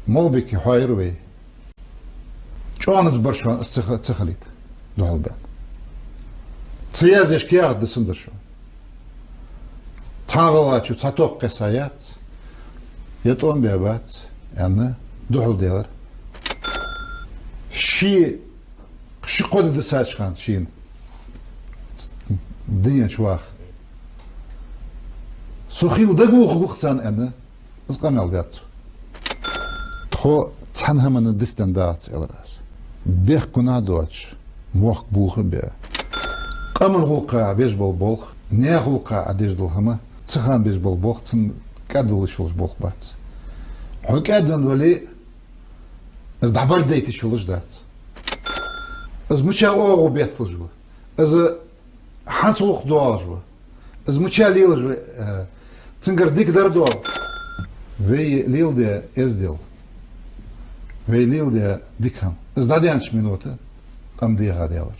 молбики хайрвей чоныз баршан цехалит духалбен цеязеш кияг дысындыршо тағылачу цатоқ қесаят етон бебат яны духал делар ши қоды дысачқан шиин дыня чувах сухилдаг ухбухцан яны ызқамел дятсу тхо цанхаманы дистандат элрас бех куна доч мох бухы бе қамын хулқа беш бол болх не хулқа адеш долхама цхан беш бол болх цын кадул шулш болх бац хокадван вали аз дабар дейти шулш дат аз муча огу бетлжу аз хансулх доажу аз муча лилжу цынгар дик дардо вей лилде эздел вей лилде дикам аз дадянч минута там дига делар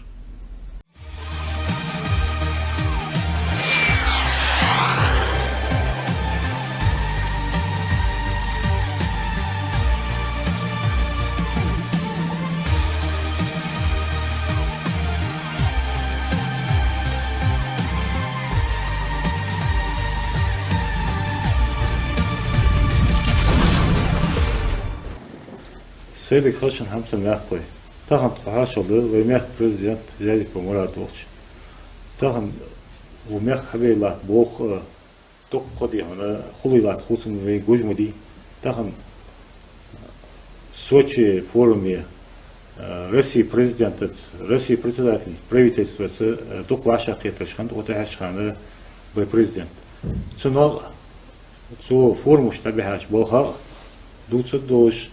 سيرك خشن همسة ماخوي تاخن تحاشل وماخ بريزيدنت جاي بمراد وش تاخن وماخ حبي لا بوخ تقضي هنا خلي لا خصوصا في جوجمدي تاخن سوتشي فورمي روسي بريزيدنت правительство دوق واشا قيترشخان وتحشخان بالبريزيدنت سنو سو فورموش تبعهاش بوخا دوتس دوش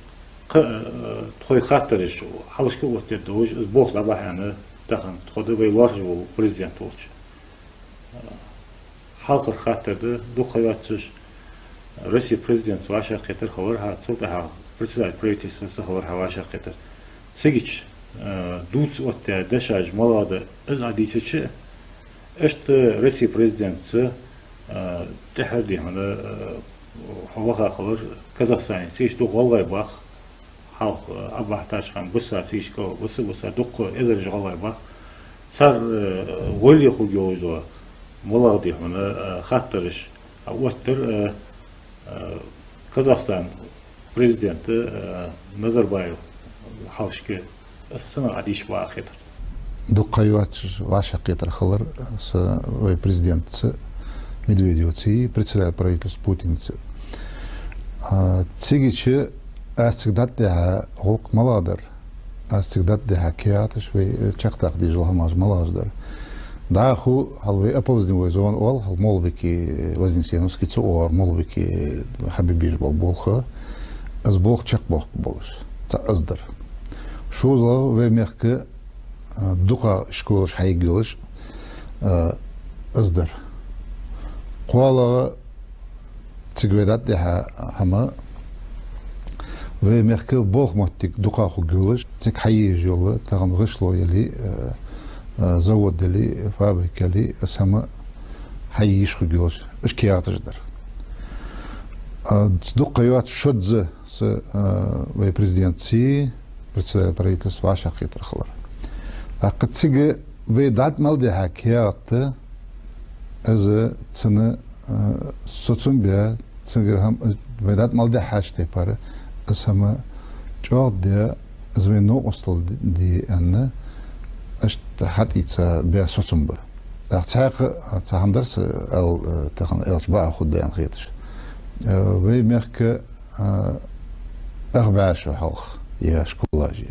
تخوي خاطرش حالش كي وقت دوج بوخ لبا يعني تاخن تخدو بي لارجو بريزيدنت وش حاضر خاطر دو خياتش روسي بريزيدنت واشا خاطر خبر ها صلتها بريزيدنت بريتيس خبر ها واشا خاطر سيجيش دوت وقت دشاج ملاد العديسش اشت روسي بريزيدنت تحدي هنا هو خبر كازاخستان سيش دو والله باخ حال أبحتاج خان بسا سيشكو بسا دق إذا جعله با صار ولي خو جوزوا ملاقي هنا خاطرش وتر كازاخستان بريزيدنت نظربايف حالشكي أساسا عديش با خطر دقيوات ваша قطر خلر с президент Медведев председатель правительства Путин цигичи أستقدر ده غلق ملادر أستقدر ده كياتش في شقتق دي جلها ماج ملاجدر ده خو هلوي أبلز دي ويزون أول هل مول بكي وزن سينوس كي تصور مول بكي حبيبيش بالبولخة أز بولخ شق بولخ بولش تأصدر شو زلا وميخك دوقا شكولش حيقلش أصدر قوالا تقويدات ده هما وميخك بولخ ماتيك دوقا خو قلش تك حيي جولة تغن غشلو يلي زود لي فابريكا لي اسما حييش خو قلش اش كياتش در دوقا يوات شدز с президент председатель правительства ваша хитр хлар а кыцыгы ведат малдеха киятты از цны соцумбе цыгырхам ведат малдеха ште пары اسما جواد ده زمینو اصل دی انه اشت حدیث به سوسمبر اعتقد تهمدرس ال تخن الاشباع خود ده انخيتش وی مرک اربعش حلق یا شکولاجی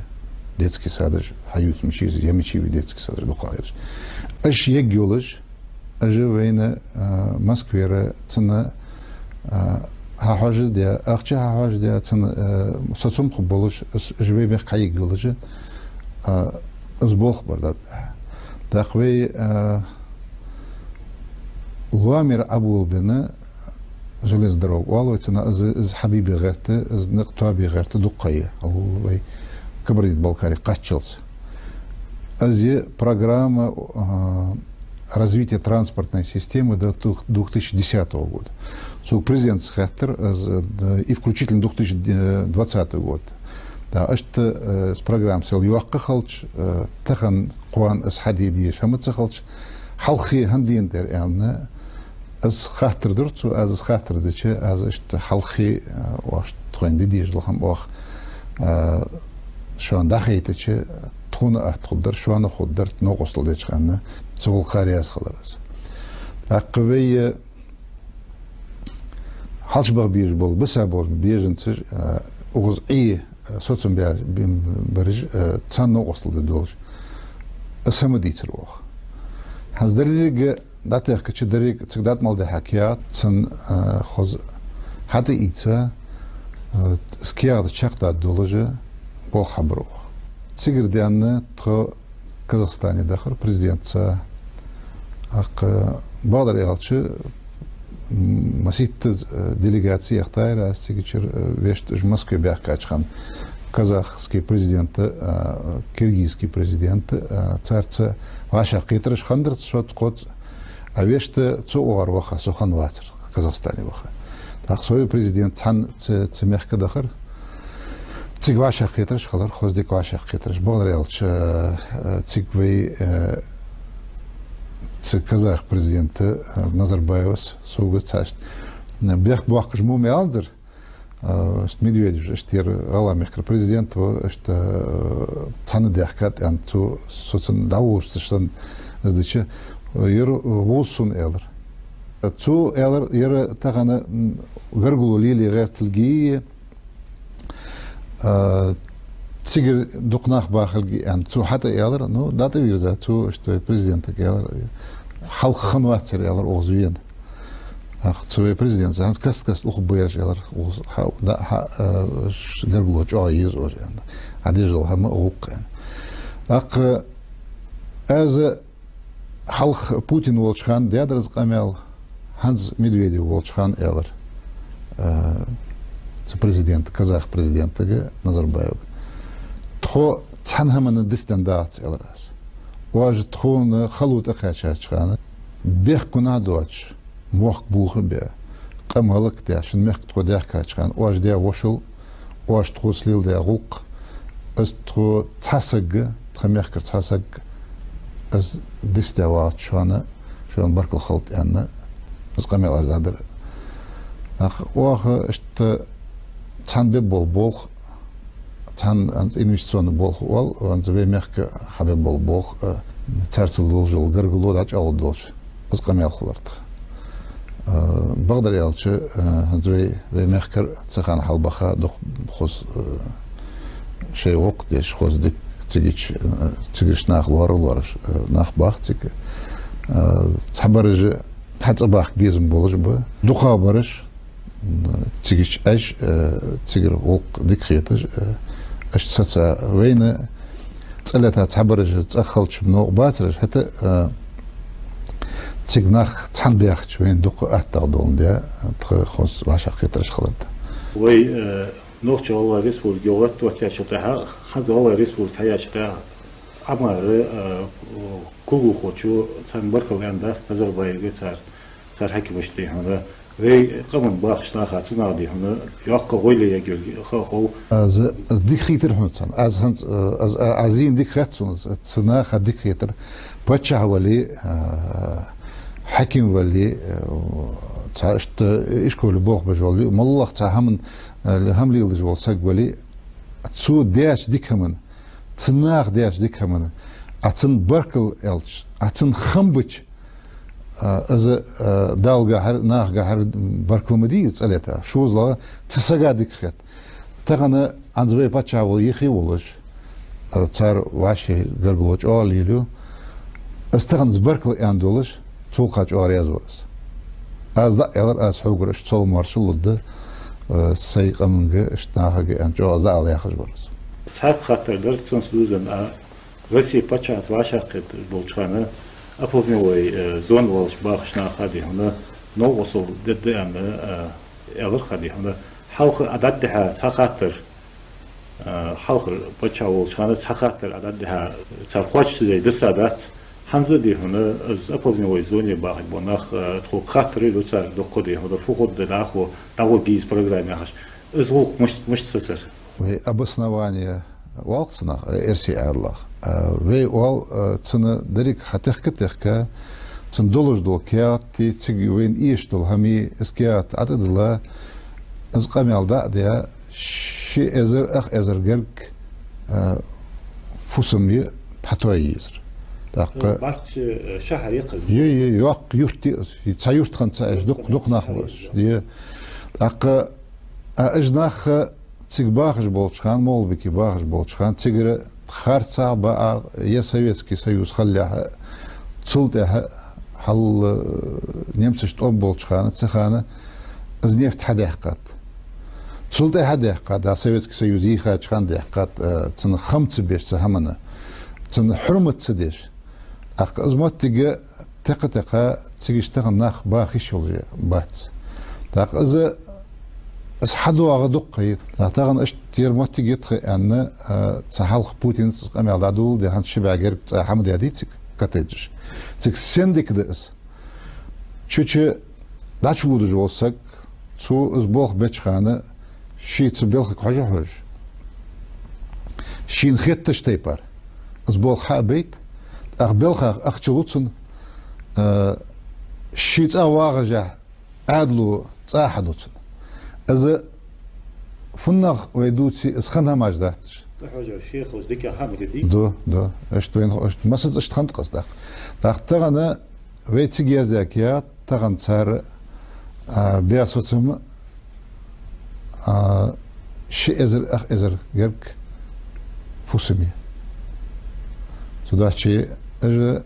детский садыш хают мчиз я мчи в детский садыш духаешь аш егюлыш ажевейна москвера цена حاجة ده أخشى حاجة ده تن صوتهم خبولش جوي بقى يقولش أزبوخ برد تقوي لوامر أبو البنا جلس دروق والله تنا از حبيبي غيرته از نقطابي غيرته دقية الله كبريت بالكاري قاتشلس أزي برنامج развития транспортной системы до 2010 года. Президент Схаттер и включительно 2020 год. Да, это с программ сел юакка халч, тахан куан с хадиди шаматса халч, халхи хандиентер элна, аз Схаттер дурцу, аз Схаттер дече, аз это халхи ваш твенди дижлахам вах, шо андахейтече туна ахтуддар, шо ана худдар ноғосл дечханна, цугул харияс халарас. Ақвей халшбаг биж бол, биса бол биженцеш, угуз социум бирж цан ноғосл дедолж, асамы дитер вах. Хаздариг датех каче дариг цигдат малде хакият, цан хоз хата ица, скиягда чакта доложа бол хабров. Цигирдянны то Казахстане дахар президентца ақ бағдар ялчы маситты делегация яқтайра астигичер вешт Москве бях качхан казахский президент, киргизский президент царца ваша қитрыш хандырт шот қот а вешті цуғар ваха сухан ватыр Казахстане ваха. Так свой президент цан цемехка дахар циг ваша қитрыш халар хоздик ваша қитрыш бағдар ялчы цигвей казах президенті Назарбаевс суғы цашт. Бях буаққыш муме алдыр, Медведев штер аламехкар президент, цаны дяхкат, анту социн дауышты штан сдача, ер волсун элер. Цу элер ер тағаны гаргулу лили гартылги, цигер духнах бахалги, анту хата элер, ну дата вирза, цу что президент элер. Халхан ватер ялар озвен. Цой президент занс каст ухбеш ялар оз да герблоч айыз ожен. Адижол хама окен. Ак аз халх Путин волчхан дядрыз камел Ханс Медведев волчхан ялар. Президент казах президентге Назарбаев. Тхо цанхаманы дистандац яларас. واجد تخون خلوت أخشاش خانة بيخ كنا دوتش موخ بوخ بيا قم هلك داشن مخ تخو داخ كاش خان واجد ديا وشل واجد تخو سليل ديا غلق از تخو تحسق تخميخ كر تحسق از دستوات شوانا شوان برك الخلط أنا از قميل أزادر واخ اشت تان بيبول بولخ تان أنت إنفستيون بول وال وأنت بيمحك حبيب بول ترتل دولج الجرجلو داش أول دولج بس قميل خلرت بقدر يالش أنت بيمحك تسخن حلبخا دخ خص شيء وقت ديش خص دك تيجيش ناخ لورش ناخ باخ تيك تحبرج حتى باخ بيزم بولج ب دخا برش تيجيش أش تيجر وق دك خيتج أش تسا وين تسألتها تحبرج تأخلش بنوع باترج حتى تيجناخ تحن بياخش وين دق أحتى دول ده تخص باش خيترش خلط. وي نوخش والله ريسبول جوات وتشتها هذا والله ريسبول تياشتها أمر كوجو خوشو تنبركو عندها تزر بايجي صار حكي مشتي هنا وي قمن باخشنا خاطنا دي هنا يقى غولي يجول خو از ديك خيتر هنسان از هنس از عزين ديك خاتسون صناخ ديك خيتر بتشع ولي حكيم ولي تعشت ايش كل بوخ بجولي مالله تعهم هم لي الجول سق ولي تسو داش ديك همن صناخ داش ديك همن اتن بركل الش اتن خمبش از دالغا هر ناخغا هر بركلمدي صليتا شوزلا تسغادك خت تغنا انزبي باتشاول يخي ولش صار واشي غرغلوچ اوليلو استغنز بركل اندولش تولقاچ اورياز ورس از دا الر از حوغرش تول مارشلود سيقمنغ اشتاخغ انجو از ال يخش ورس سات خاطر درتسن سوزن روسيا باتشات واشاقت بولچانه أفضل زون والش باخشنا خادي هنا نو وصل ضد أغر خادي هنا حلق عددها تخاطر حلق بتشاول كانت تخاطر عددها ترقوش زي دسادات حنزة دي هنا از أبوزني ويزوني باخد بناخ تخو خاطري لو صار دقودي هذا فوق دناخو دعوة جيز برنامج ياخش از هو مش سسر وهي обоснование والقصنا إرسي الله وهي وال تنا دريك حتى تن دولج دول كياتي تيجي وين إيش دول همي إسكيات عدد الله از قامل دا ده شيء أزر أزر جرك فوسمي تحتوي يزر بعد شهر يقز يوق يورتي تسايورت خن تسايش دوق ناخوش دي دق أجناخ تيج باخش بولشخان مول بكي باخش بولشخان تيجر خارصة بقى يا سويتسكي سويوز خليها تصلتها حل نمسش تقوم بولشخانة تسخانة از نفت حديقات تصلتها حديقات دا سويتسكي سويوزي خاج خان ديقات تن خمس بيش تهمنا تن حرمة تسديش أق أزمات تيجا تقا تيجيش تغناخ باخي شولجي بات تاق از حدو أغدق تاغن أش تير موت تيجي تخي أن تسحلق بوتين تسقمي على دول ده هنش بعجر حمد يديتك كتجش تك سندك دس شو داش بود جوسك سو از بوخ بتشخانه شي تبلخ حاجة شي نخيت تشتيبر از بوخ حابيت أقبلخ أختلوتن شي تأواغجه عدلو تأحدوتن از فنغ ويدوتي اسخنها ماجداتش حاجة الشيخ وزدك حامد دي دو اشتوين اشت مسد اشتخنت قصدك تغنا ويتي جازاكيا تغن صار بياسوتم شي ازر جرك فوسمي سوداشي اج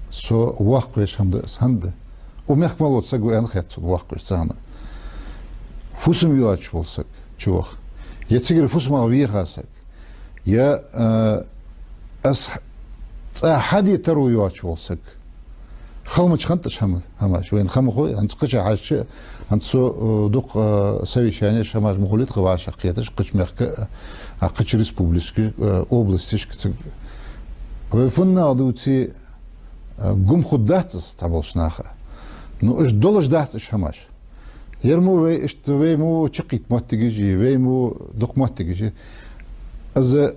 سو واقش هند ومخملوت سغو ان خيت واقش سامه فوسم يواج بولسك چوخ يتسجر فوسم اوي خاسك يا اس حدي ترو يواج بولسك خلمش خنتش هماش وين خم خو انت قش عاش انت سو دوق سوي شاني شماج مخوليت قواش قيتش قش مخك قش ريسبوبليسكي اوبلاستيش وفنا دوتي قم خداتس تابلشناخه نو اش دولش داتش هماش يرمو وي اشتوي مو تشقيت موتيجي وي مو دوق موتيجي از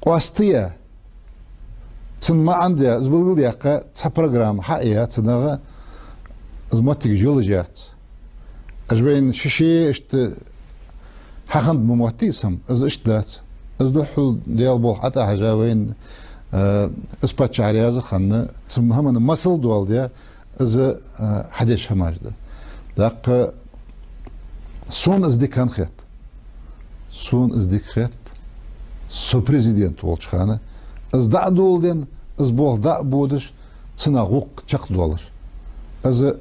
قواستيا تن ما عندي زبل ياقا تا بروجرام حقيقه تنغا از موتيجي جولجات اجبين شيشي اشت حخند موتيسم از اشتات از دوحل ديال بو حتى حاجه وين اسباتش عرياز خن سمها من مسل دول ديا از حديش هماجده داق سون از ديكان خيط سون از ديك خيط سو بريزيدنت ولشخانه از دا دولدن از بول دا بودش تنا غوق چق دولش از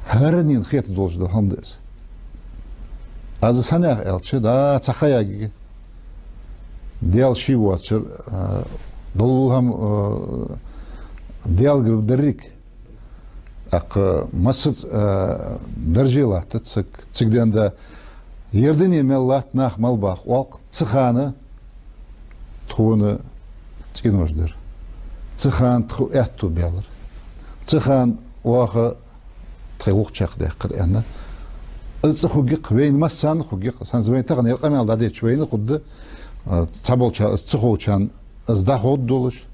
هرنين خيط دولش ده همدس از سنه الچ دا تخياگي ديال شي واتشر دولهم ديال جروب دريك اق مسد درجيلا تتسك تسكدن دا يردني ملات ناخ مالباخ وق تخانه تخونه تكينوجدر تخان تخو اتو بيلر تخان واخ تخيوق چاق دقر انا تخو جق وين مسان خو جق سان زوين تغن يرقم على ديت شوين قد تابل تخو چان از دا خود دولش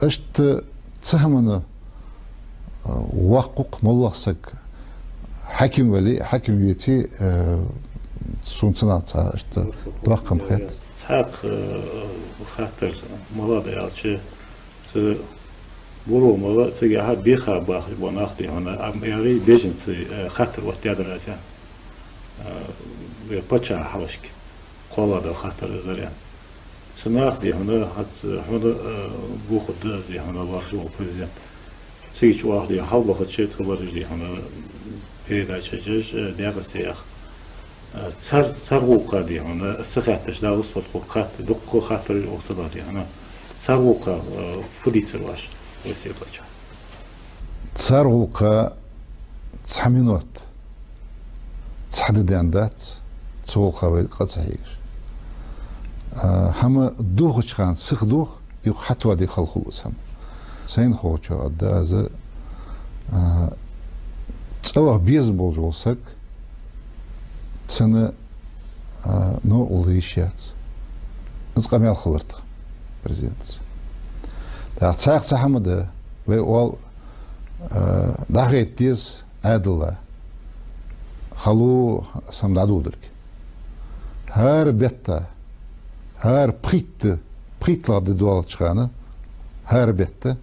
اشت تسهمنا وقق ملصق حكم ولي حكم يتي سونتنات اشت رقم خير ساق خاطر ملاد يالشي برو ملا تيجي هاد بيخا باخ بناخدي هنا ياري بيجن خاطر وقت يدرسه بيبتشا حوشك قولا ده خاطر زريان سناخ دي هنا هنا بوخد زي هنا بارشو بريزيدنت سيج واحد يحل بخد شيء خبر دي هنا بيدا شجج دياغ السياخ سرقوقا دي هنا السخاتش دا وصفت قوقات دقو خاطر الاقتضاء دي هنا سرقوقا فديت سرواش ويسير بلجا سرقوقا تحمينوت تحدد عندات تسوقا قد صحيح هما دوخ خان سخ دوخ يخطوا دي خلقوا سام سين خوچو أدا از تصوّر بيزبول جوسك سنة نور أوليشيات نسقمي الخلرت بريزيدنت دا تساق سحمده ويقول داخيت تيز عدل خلو سمدادو درك هر بيتا هر بريتلا دي دوال تشخانه هر بيتا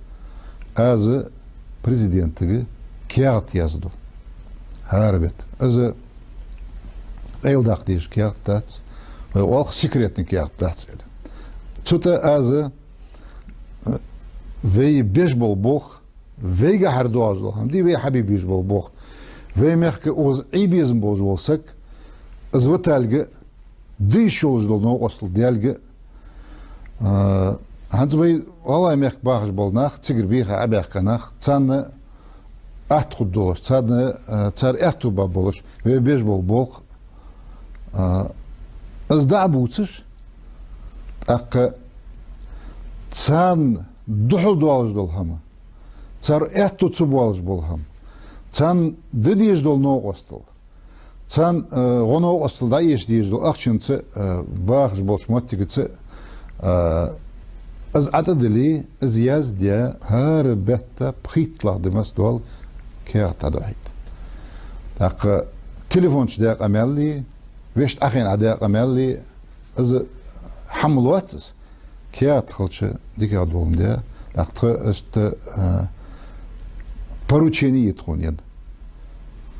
از بريزيدنتغي كيات يازدو هر بيت از ايلداق ديش كيات دات ويقول سيكريتني كيات دات توتا از وی بیشبال بخ وی گهر دواز دل هم دی وی حبیب بیشبال بخ وی مخک اوز ای بیزم بوج ولسک از وتالگه دی شولج دل نو اصل دیالگه هنز وی والله مخک باخش بال نخ تیگر بیخه ابیخ کنخ تان ات خود دولش تار اتو با بولش وی بیشبال بخ از دعبوتش اق تان دحل دوالج دول هما تار اتو تسبوالج بول هم تان دديش دول نو أصل تان غنو أصل دا يش ديش دول أخشن ت باخش بولش ماتيك ت از عددلي از ياز ديا هار بيتا بخيتلا دمس دول كيات عدوحيد داق تليفونش داق أمالي ويشت أخين عداق أمالي از حملواتس كيات خلش ديك عدوهم ده دكتور است поручение тхонен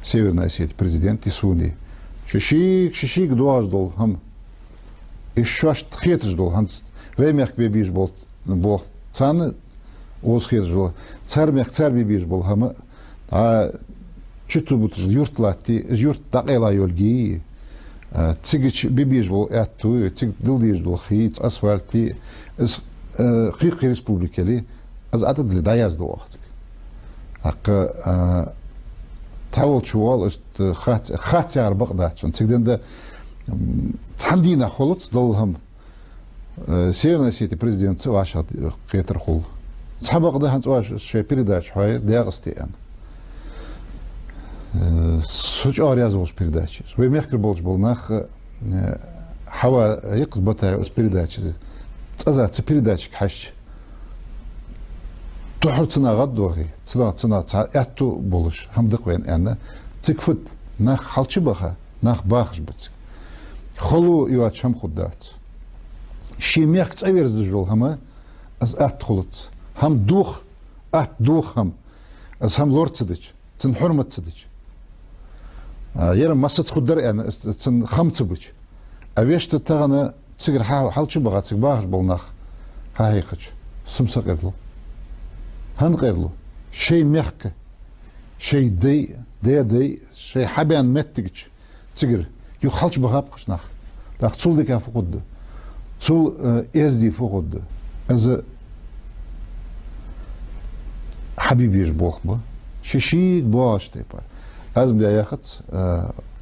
Северная Осетия президент Исуни шишик дуаж дол хам еще аж тхетж дол хам вемех бебиш бол цаны оз хетж дол цар бебиш бол хам чуту бут юртлати юрт дагела йолги цигич бебиш бол атту циг дилдиш дол хит асфальти از خيق ريسبوبليكالي از عدد اللي دا يازدو وقت اق تعول شوال است خات يار بقدات شون تقدن ده تحمدينا خلط دولهم سيرنا سيتي بريزيدنت واشات قيتر خل تحبق ده هنت واش شي بريداش حاير دياغستي ان سوچ آریاز وش بريداش وي مخكر بولج بولناخ حوا يقبطها اس بريداش تزا تبريداش حش تحرتنا غدوغي تنا اتو بولش همدق وين انا تكفت ناخ حلچ بخا ناخ باخش بت خلو يوات شم خدات شي ميخ تصوير زجول هما از ات خلط هم دوخ ات دوخ هم از هم لورد صدج تن حرمت صدج يرم مسد خدر انا تن خمس بج اويشت تغنا تسير حالش بغا تسير باخش بولناخ هاي خش سمسا قيرلو هن قيرلو شي مخك شي دي شي حبيان متكش تسير يو حالش بغا بقش ناخ داخ تسول ديكا فقود تسول ازدي فقود از حبيبيش بوخ بو شي باش تيبار از بدا ياخد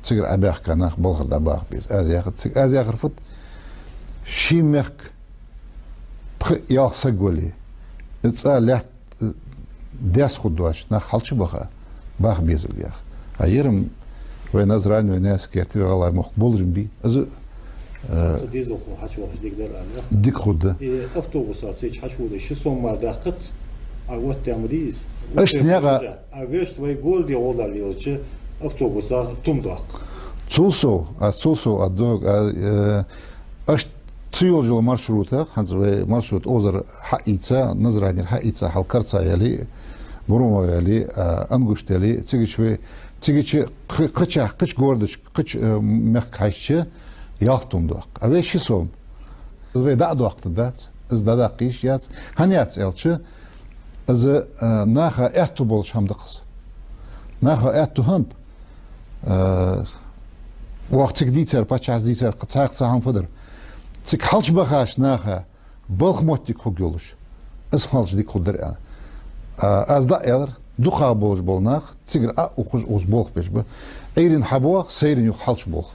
تسير اباخ كناخ بولخر دا باخ بيز از ياخد فت شي مخك ياخ سقولي اتسالت داس خدواش نا حالش بخا باخ بيزل ياخ ايرم وين ازران وناس كيرتي والله مقبول جنبي از ديزل خو حشو ديك دار ديك خد автобусat сеч حشو شو сомма дақыт агот тамдиз اش نيغا авеш твой гол ди олдалилче автобуса тумдақ цулсо адог اش تسيول جل маршрута ханзве маршрут озер хаица назранер хаица халкарца яли бурумо яли ангуштели тигичи кыч гордыч кыч мехкайчы яхтумдуак аве шисом зве да доакты дат из да кыш яц ханяц элчы из наха эту бол шамдыкыз наха эту хам وقت ديتر باتشاز ديتر قصاق سهم فدر تك حلش بخاش ناخا بالخ موتيك خوجولش اس حلش ديك خدر از دا يلر دوخا بولش بولناخ تيغر اوخوش اوز بولخ بيش ب ايرين حبوا سيرين يو حلش بولخ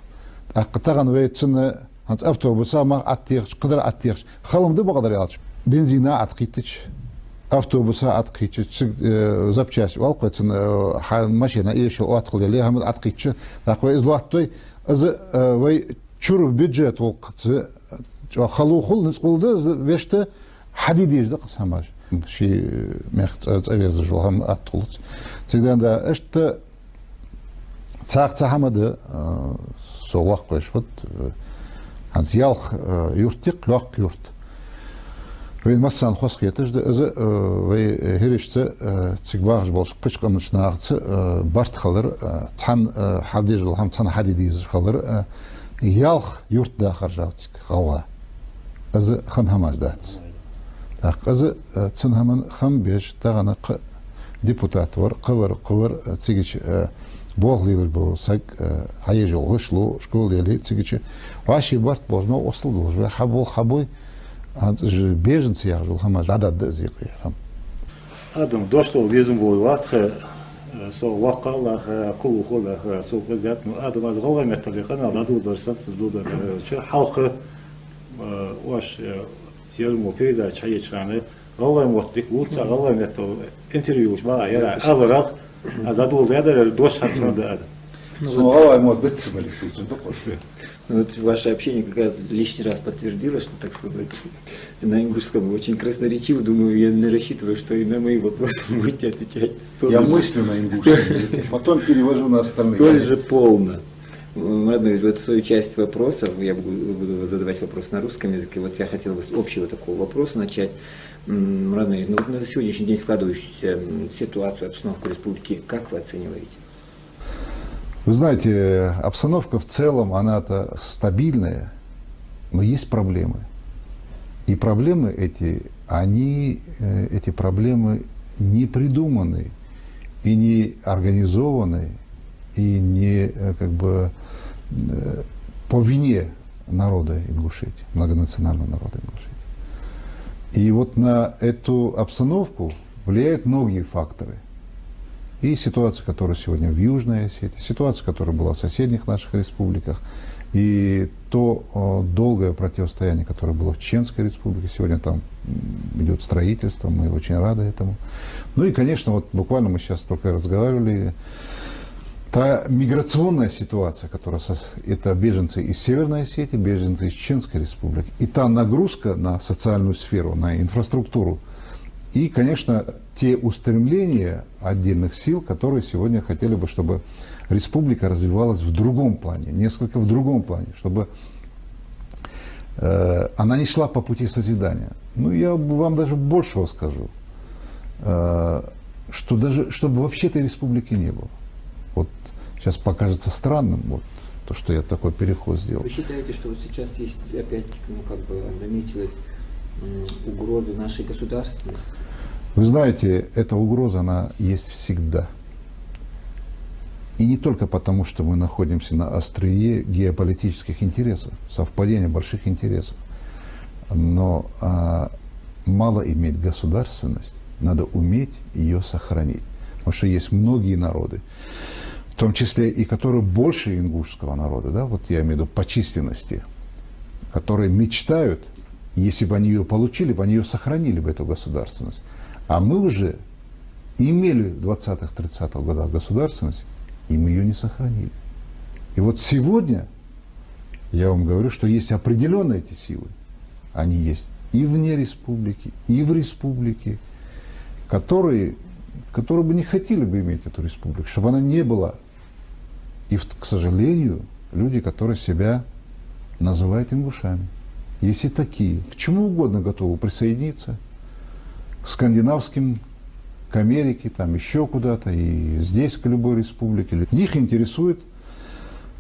اقتغن ويتسن هانت افتوبوسا ما اتيخ قدر اتيخ خلم دي بقدر يالش бензина открытыч, автобуса открытыч, запчасть, алкоголь, машина, еще открыли, легам открытыч, такой златой, вы чур бюджет волкцы, халухул, несколды, веште, хадидижда самаж. Ши мехт авеза жолгам открылц. Всегда да, это цахамады соғақ қойш вот, ялх юртик, ялх юрт. Вен массан хос кетежде өзі хериште цигбағыш болш қышқымыш нағытсы барт қалыр цан хадиж болхам цан хадидиз қалыр ялх юрт да қаржавтик ғалға өзі хан хамаж датс. Өзі цан хаман хам беш тағаны депутат var, қывыр цигич боғлилер болсақ, хайе жолғы шлу, школ ели цигичи. Ваши барт божно осыл должбе, хабол хабой, беженцы я жол хамаж, адады зиқи. Адам дошло везім бой ватқы, сол ваққалар, кулу қолар, сол президент, адам аз ғалай металиқан, аладу зарсан, сызлудар, халқы, ваш ермо передач, хайе чраны, غالله موثق ووتسا غالله نتو انتريوش ما يرى أغرق أزادول هذا دوش حتى هذا. غالله موت بتسمع Вот ваше общение как раз лишний раз подтвердило, что, так сказать, на ингушском очень красноречиво. Думаю, я не рассчитываю, что и на мои вопросы будете отвечать. Я мыслю на ингушском, потом перевожу на остальные. Столь же полно. Ладно, вот свою часть вопросов, я буду задавать вопрос на русском языке. Вот я хотел бы с общего такого вопроса начать. Радмир, ну вот на сегодняшний день складывающуюся ситуацию, обстановку республики, как вы оцениваете? Вы знаете, обстановка в целом, она-то стабильная, но есть проблемы. И проблемы эти, эти проблемы не придуманы, и не организованы, и не как бы по вине народа Ингушетии, многонационального народа Ингушетии. И вот на эту обстановку влияют многие факторы. И ситуация, которая сегодня в Южной Осетии, ситуация, которая была в соседних наших республиках, и то долгое противостояние, которое было в Чеченской республике. Сегодня там идет строительство, мы очень рады этому. Ну и, конечно, вот буквально мы сейчас только разговаривали, та миграционная ситуация, которая это беженцы из Северной Осетии, беженцы из Чеченской республики, и та нагрузка на социальную сферу, на инфраструктуру, и, конечно, те устремления отдельных сил, которые сегодня хотели бы, чтобы республика развивалась в другом плане, несколько в другом плане, чтобы она не шла по пути созидания. Ну, я вам даже большего скажу, что даже, чтобы вообще этой республики не было. Вот сейчас покажется странным, вот, то, что я такой переход сделал. Вы считаете, что вот сейчас есть опять, ну, как бы наметилась угроза нашей государственности? Вы знаете, эта угроза, она есть всегда. И не только потому, что мы находимся на острие геополитических интересов, совпадения больших интересов. Но мало иметь государственность, надо уметь ее сохранить. Потому что есть многие народы, в том числе и которые больше ингушского народа, да, вот я имею в виду по численности, которые мечтают, если бы они ее получили, бы они ее сохранили бы, эту государственность. А мы уже имели в 20-30-х годах государственность, и мы ее не сохранили. И вот сегодня я вам говорю, что есть определенные эти силы. Они есть и вне республики, и в республике, которые бы не хотели бы иметь эту республику, чтобы она не была. И, к сожалению, люди, которые себя называют ингушами, есть и такие, к чему угодно готовы присоединиться, к скандинавским, к Америке, там еще куда-то, и здесь к любой республике. Их интересует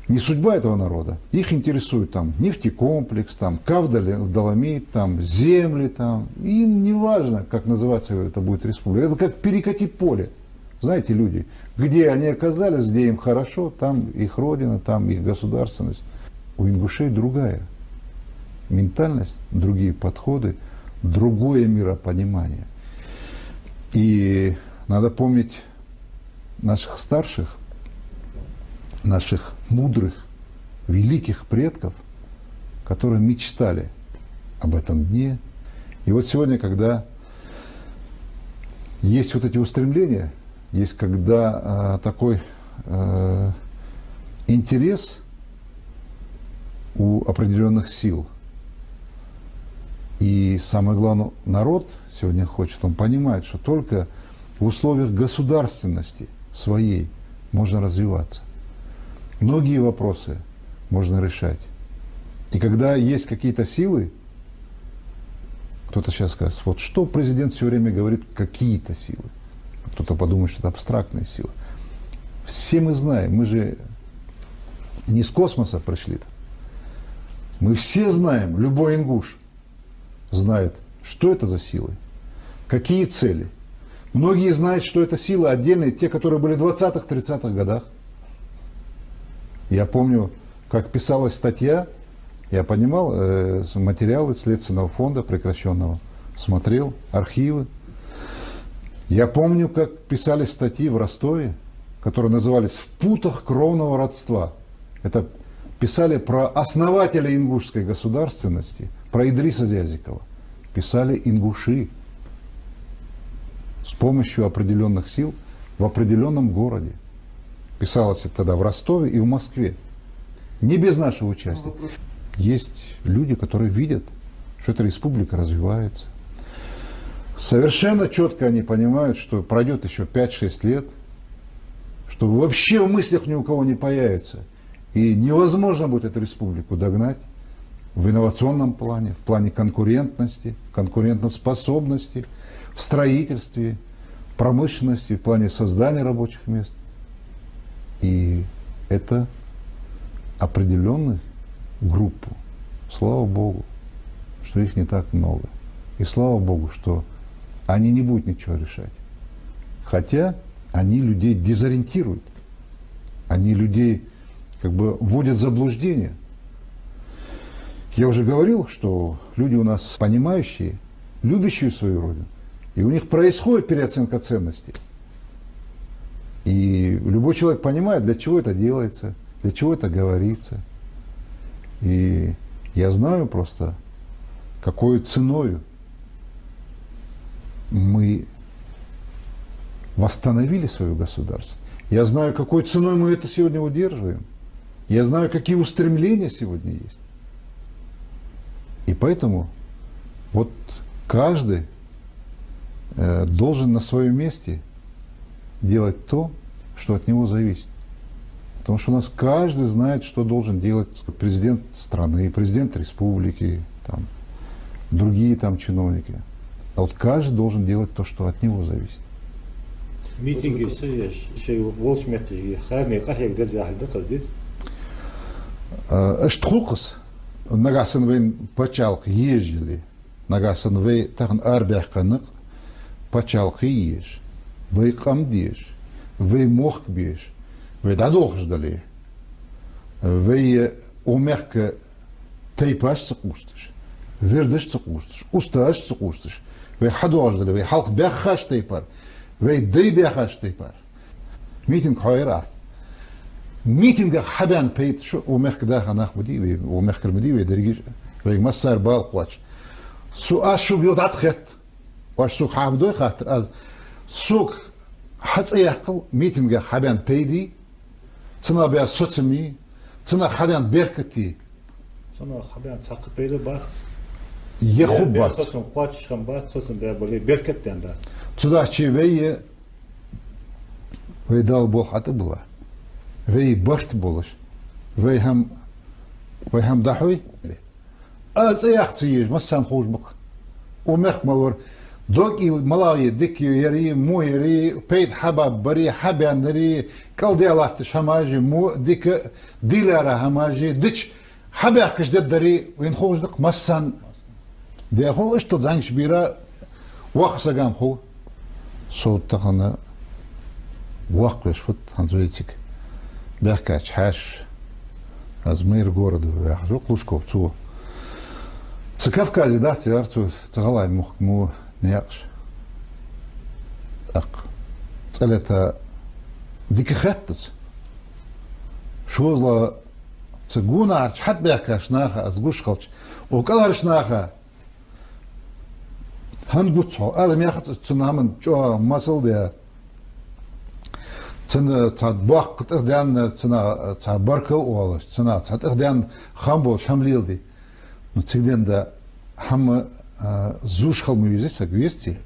не судьба этого народа, их интересует там нефтекомплекс, там Кавдоломит, там земли, там. Им не важно, как называться это будет республика. Это как перекати поле. Знаете, люди, где они оказались, где им хорошо, там их родина, там их государственность. У ингушей другая ментальность, другие подходы, другое миропонимание. И надо помнить наших старших, наших мудрых, великих предков, которые мечтали об этом дне И вот сегодня, когда есть вот эти устремления, есть когда такой интерес у определенных сил, и самое главное, народ сегодня хочет, он понимает, что только в условиях государственности своей можно развиваться. Многие вопросы можно решать. И когда есть какие-то силы, кто-то сейчас скажет, вот что президент все время говорит, какие-то силы. Кто-то подумает, что это абстрактные силы. Все мы знаем, мы же не с космоса пришли-то. Мы все знаем, любой ингуш знает, что это за силы, какие цели. Многие знают, что это силы отдельные, те, которые были в 20-х, 30-х годах. Я помню, как писалась статья, я понимал материалы Следственного фонда прекращенного, смотрел архивы. Я помню, как писались статьи в Ростове, которые назывались «В путах кровного родства». Это писали про основателя ингушской государственности, про Идриса Зязикова. Писали ингуши с помощью определенных сил в определенном городе. Писалось это тогда в Ростове и в Москве. Не без нашего участия. Есть люди, которые видят, что эта республика развивается. Совершенно четко они понимают, что пройдет еще 5-6 лет, что вообще в мыслях ни у кого не появится. И невозможно будет эту республику догнать в инновационном плане, в плане конкурентности, конкурентоспособности, в строительстве, промышленности, в плане создания рабочих мест. И это определенную группу. Слава Богу, что их не так много. И слава Богу, что они не будут ничего решать. Хотя они людей дезориентируют. Они людей как бы вводят в заблуждение. Я уже говорил, что люди у нас понимающие, любящие свою родину. И у них происходит переоценка ценностей. И любой человек понимает, для чего это делается, для чего это говорится. И я знаю просто, какой ценою мы восстановили свое государство. Я знаю, какой ценой мы это сегодня удерживаем. Я знаю, какие устремления сегодня есть. И поэтому вот каждый должен на своем месте делать то, что от него зависит. Потому что у нас каждый знает, что должен делать президент страны, президент республики, там, другие там чиновники. А вот каждый должен делать то, что от него зависит. Митинги Эштхулкас нагасын вейн пачалк ежели, нагасын вей тахн арбяхканык пачалк еш, вей камдеш, вей мохкбеш, вей дадохждали, вей умерка тейпаш цикустыш, вердыш цикустыш, усташ цикустыш, вей хадождали, вей халк бяхаш тейпар, вей дей бяхаш тейпар. Митинг хайра. ميتينغ حبان بيت شو ومخك داخل ناخدي ومخك المدي ويدريج ويمسر بالقواتش سو شو بيود عتخت واش سوق حابدو خاطر از سوق حص يعقل ميتينغ حبان بيدي تنا بيا سوتمي تنا حدان بيركتي تنا حبان تاق بيدو باخ يخوب بات سوتم قواتش خم بات سوتم بيا بولي بيركت دندا تدا شي وي دال بو حتى بلا وی برت بولش وی هم دحوی از ایختیش مثلا خوش بق و مخمور دوکی ملاقی دکیری مویری پید حباب بری حبیانری کل دیالاتش هماجی مو دیک دیلاره هماجی دیچ حبیاکش دبدری وین خوش دق مثلا دیخو اشتد زنگش بیرا وقت سگام خو صوت تخنا وقتش فت هنزویتك بيحكي حاش از مير города вяхжу клушков цу цикав кази да царцу цгалай мухму неяш ак цалета дикхаттс шозла цгунарч хат бяхкаш наха аз гуш халч о каларш наха Хангутсо, аз мяхат цунамын чо масыл де. Цена цад бах кытырдан цена ца баркал олаш, цена цад ирдан хамбо шамлилди. Но цигден да хам зушхал мюзиса гвести.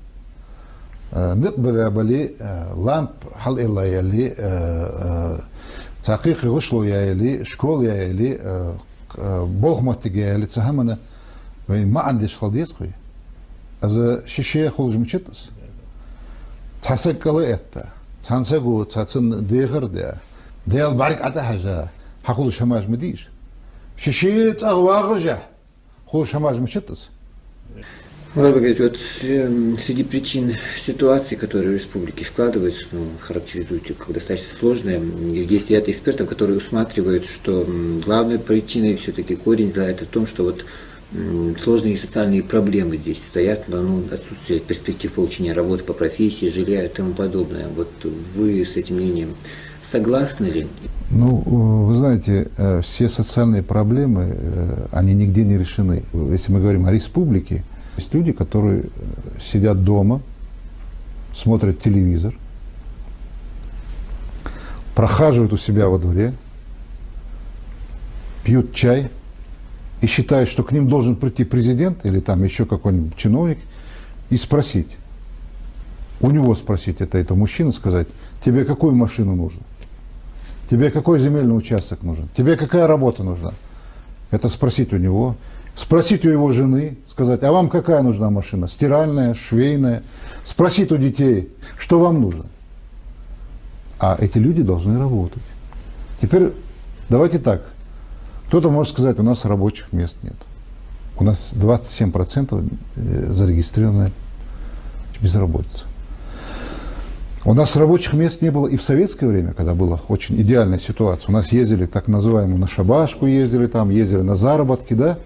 Нет бали ламп хал илла яли تحقيق غشلو يالي شكول يالي بوغمتي يالي تسهمنا ما عنديش خلديس خوي از شيشيه خولج مشتس تحسكلي اتا تنسغو تاتن ديغر ده ديال بارك عتا حاجه حقول شماج مديش شيشيه تغواغجه خول شماج مشتس. Мурат Багаевич, вот среди причин ситуации, которые в республике складываются, характеризуете как достаточно сложные, есть ряд экспертов, которые усматривают, что главной причиной все-таки корень зла это в том, что вот сложные социальные проблемы здесь стоят, отсутствие перспектив получения работы по профессии, жилья и тому подобное. Вот вы с этим мнением согласны ли? Ну, вы знаете, все социальные проблемы, они нигде не решены. Если мы говорим о республике, есть люди, которые сидят дома, смотрят телевизор, прохаживают у себя во дворе, пьют чай и считают, что к ним должен прийти президент или там еще какой-нибудь чиновник и спросить, у него спросить, это мужчина, сказать, тебе какую машину нужно, тебе какой земельный участок нужен, тебе какая работа нужна. Это спросить у него. Спросить у его жены, сказать, а вам какая нужна машина? Стиральная, швейная. Спросить у детей, что вам нужно. А эти люди должны работать. Теперь давайте так. Кто-то может сказать, у нас рабочих мест нет. У нас 27% зарегистрированная безработица. У нас рабочих мест не было и в советское время, когда была очень идеальная ситуация. У нас ездили так называемую на шабашку, ездили на заработки, да?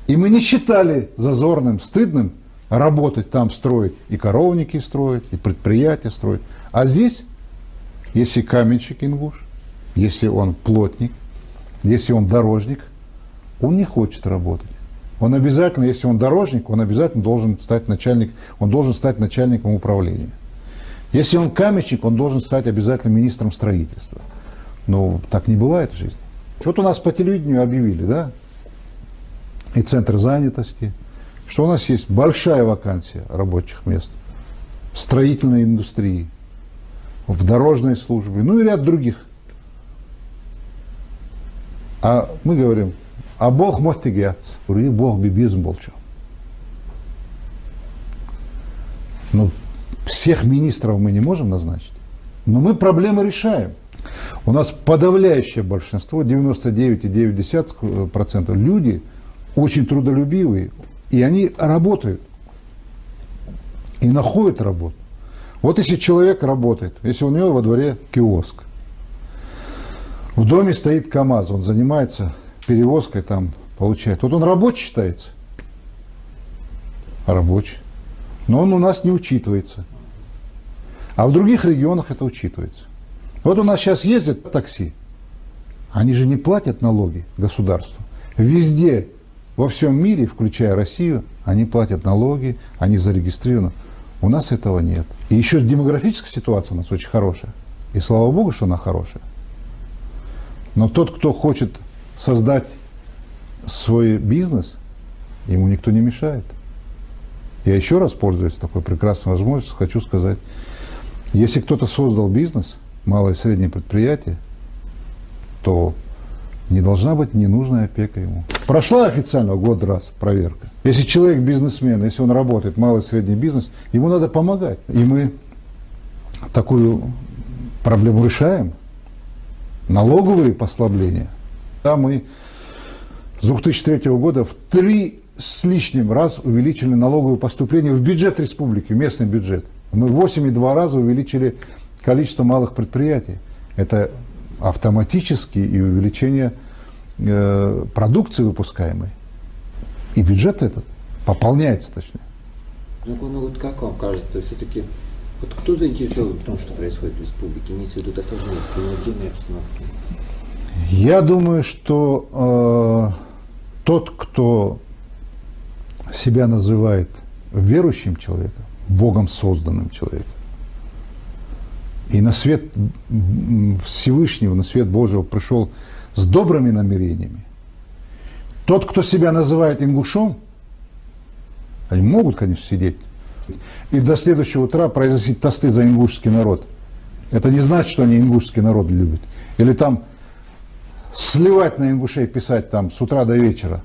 И мы не считали зазорным, стыдным работать там, строить, и коровники строить, и предприятия строить. А здесь, если каменщик ингуш, если он плотник, если он дорожник, он не хочет работать. Он обязательно, если он дорожник, он обязательно должен стать начальником управления. Если он каменщик, он должен стать обязательно министром строительства. Но так не бывает в жизни. Вот у нас по телевидению объявили, да? И центр занятости, что у нас есть большая вакансия рабочих мест в строительной индустрии, в дорожной службе, ну и ряд других. А мы говорим, а Бог мотигят, и Бог бибизм болчу. Ну, всех министров мы не можем назначить, но мы проблемы решаем. У нас подавляющее большинство, 99,9% люди, очень трудолюбивые, и они работают, и находят работу. Вот если человек работает, если у него во дворе киоск, в доме стоит КАМАЗ, он занимается перевозкой, там получает. Вот он рабочий считается? Рабочий. Но он у нас не учитывается. А в других регионах это учитывается. Вот у нас сейчас ездят такси, они же не платят налоги государству. Везде, во всем мире, включая Россию, они платят налоги, они зарегистрированы. У нас этого нет. И еще демографическая ситуация у нас очень хорошая. И слава Богу, что она хорошая. Но тот, кто хочет создать свой бизнес, ему никто не мешает. Я еще раз, пользуясь такой прекрасной возможностью, хочу сказать, если кто-то создал бизнес, малое и среднее предприятие, то не должна быть ненужная опека ему. Прошла официально год раз проверка. Если человек бизнесмен, если он работает, малый и средний бизнес, ему надо помогать. И мы такую проблему решаем. Налоговые послабления. Да, мы с 2003 года в 3 с лишним раз увеличили налоговые поступления в бюджет республики, в местный бюджет. Мы в 8,2 раза увеличили количество малых предприятий. Это автоматически и увеличение продукции выпускаемой. И бюджет этот пополняется, точнее. Ну вот как вам кажется, все-таки вот кто заинтересован в том, что происходит в республике, имеется в виду осложнение криминогенной обстановки? Я думаю, что тот, кто себя называет верующим человеком, Богом созданным человеком. И на свет Всевышнего, на свет Божьего пришел с добрыми намерениями. Тот, кто себя называет ингушом, они могут, конечно, сидеть и до следующего утра произносить тосты за ингушский народ. Это не значит, что они ингушский народ любят. Или там сливать на ингушей, писать там с утра до вечера.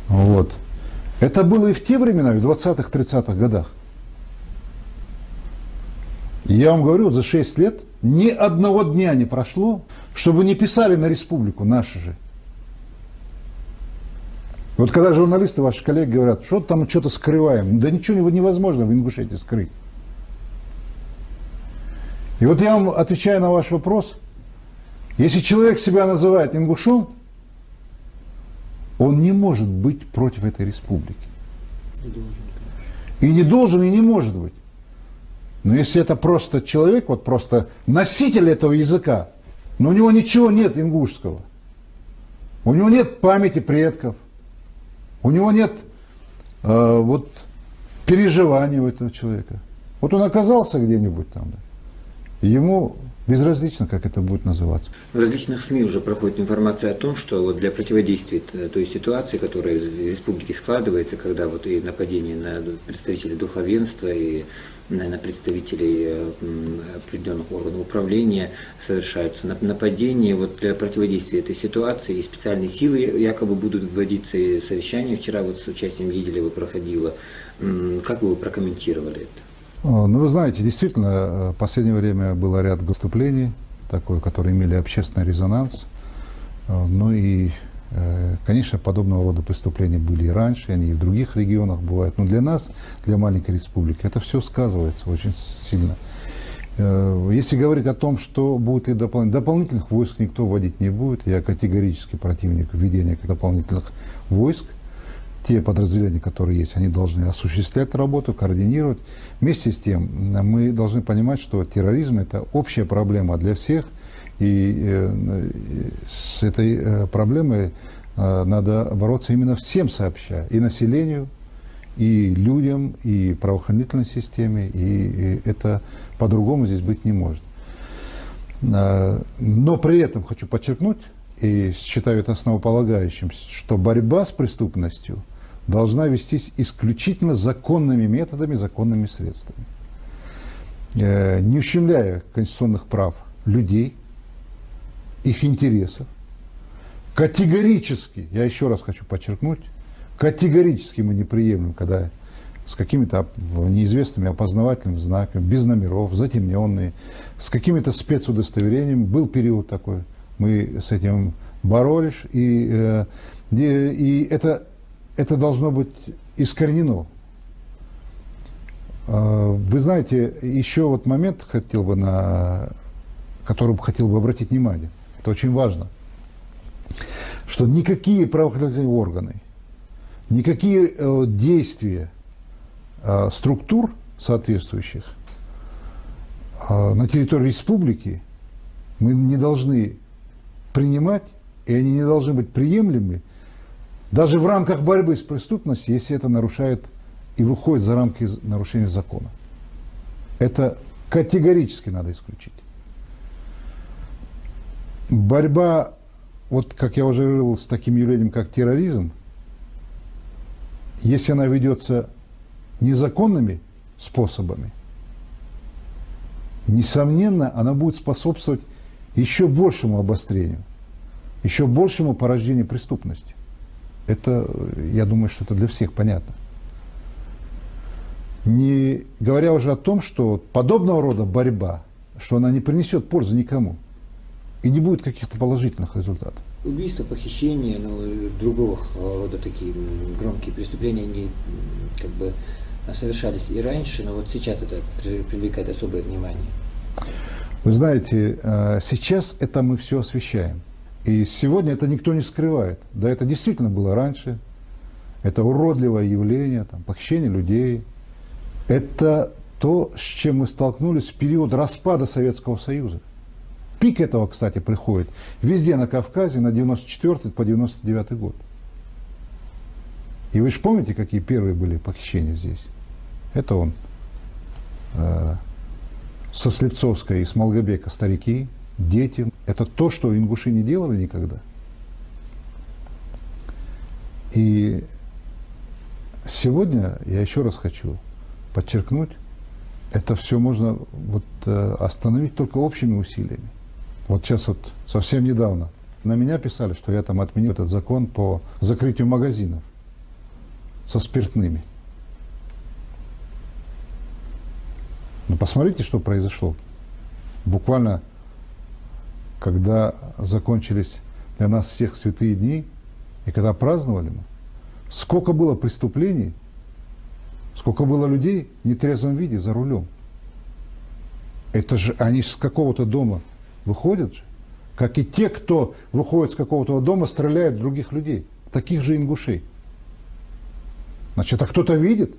Вот. Это было и в те времена, и в 20-х, 30-х годах. И я вам говорю, за 6 лет ни одного дня не прошло, чтобы не писали на республику, наши же. Вот когда журналисты, ваши коллеги говорят, что там что-то скрываем, да ничего невозможно в Ингушетии скрыть. И вот я вам отвечаю на ваш вопрос. Если человек себя называет ингушом, он не может быть против этой республики. И не должен, и не может быть. Но если это просто человек, вот просто носитель этого языка, но у него ничего нет ингушского, у него нет памяти предков, у него нет вот переживаний у этого человека. Вот он оказался где-нибудь там, да, и ему безразлично, как это будет называться. В различных СМИ уже проходит информация о том, что вот для противодействия той ситуации, которая в республике складывается, когда вот и нападение на представителей духовенства, и на представителей определенных органов управления совершаются нападения, вот для противодействия этой ситуации и специальные силы якобы будут вводиться, и совещание вчера вот с участием Еделева проходило. Как вы прокомментировали это? Ну, вы знаете, действительно, в последнее время было ряд выступлений, которые имели общественный резонанс. Ну и, конечно, подобного рода преступления были и раньше, они и в других регионах бывают. Но для нас, для маленькой республики, это все сказывается очень сильно. Если говорить о том, что будет ли дополнительных войск никто вводить не будет, я категорически противник введения дополнительных войск. Те подразделения, которые есть, они должны осуществлять работу, координировать. Вместе с тем, мы должны понимать, что терроризм – это общая проблема для всех, и с этой проблемой надо бороться именно всем сообща, и населению, и людям, и правоохранительной системе, и это по-другому здесь быть не может. Но при этом хочу подчеркнуть, и считаю это основополагающим, что борьба с преступностью должна вестись исключительно законными методами, законными средствами, не ущемляя конституционных прав людей, их интересов. Категорически, я еще раз хочу подчеркнуть, категорически мы не приемлем, когда с какими-то неизвестными опознавательными знаками, без номеров, затемненные, с какими-то спецудостоверениями, был период такой, мы с этим боролись, и это должно быть искоренено. Вы знаете, еще вот момент на который хотел бы обратить внимание. Это очень важно. Что никакие правоохранительные органы, никакие действия структур соответствующих на территории республики мы не должны принимать, и они не должны быть приемлемы даже в рамках борьбы с преступностью, если это нарушает и выходит за рамки нарушения закона. Это категорически надо исключить. Борьба, вот как я уже говорил, с таким явлением, как терроризм, если она ведется незаконными способами, несомненно, она будет способствовать еще большему обострению, еще большему порождению преступности. Это, я думаю, что это для всех понятно. Не говоря уже о том, что подобного рода борьба, что она не принесет пользы никому и не будет каких-то положительных результатов. Убийства, похищения, другого рода такие громкие преступления, они совершались и раньше, но вот сейчас это привлекает особое внимание. Вы знаете, сейчас это мы все освещаем. И сегодня это никто не скрывает. Да, это действительно было раньше. Это уродливое явление, похищение людей. Это то, с чем мы столкнулись в период распада Советского Союза. Пик этого, кстати, приходит везде на Кавказе на 94 по 99 год. И вы же помните, какие первые были похищения здесь? Это он. Со Слепцовской и с Малгобека старики, дети. Это то, что ингуши не делали никогда. И сегодня я еще раз хочу подчеркнуть, это все можно остановить только общими усилиями. Вот сейчас совсем недавно на меня писали, что я там отменил этот закон по закрытию магазинов со спиртными. Но посмотрите, что произошло. Буквально, когда закончились для нас всех святые дни, и когда праздновали мы, сколько было преступлений, сколько было людей в нетрезвом виде за рулем. Это же они с какого-то дома выходят же, как и те, кто выходит с какого-то дома, стреляют в других людей, таких же ингушей. Значит, это кто-то видит,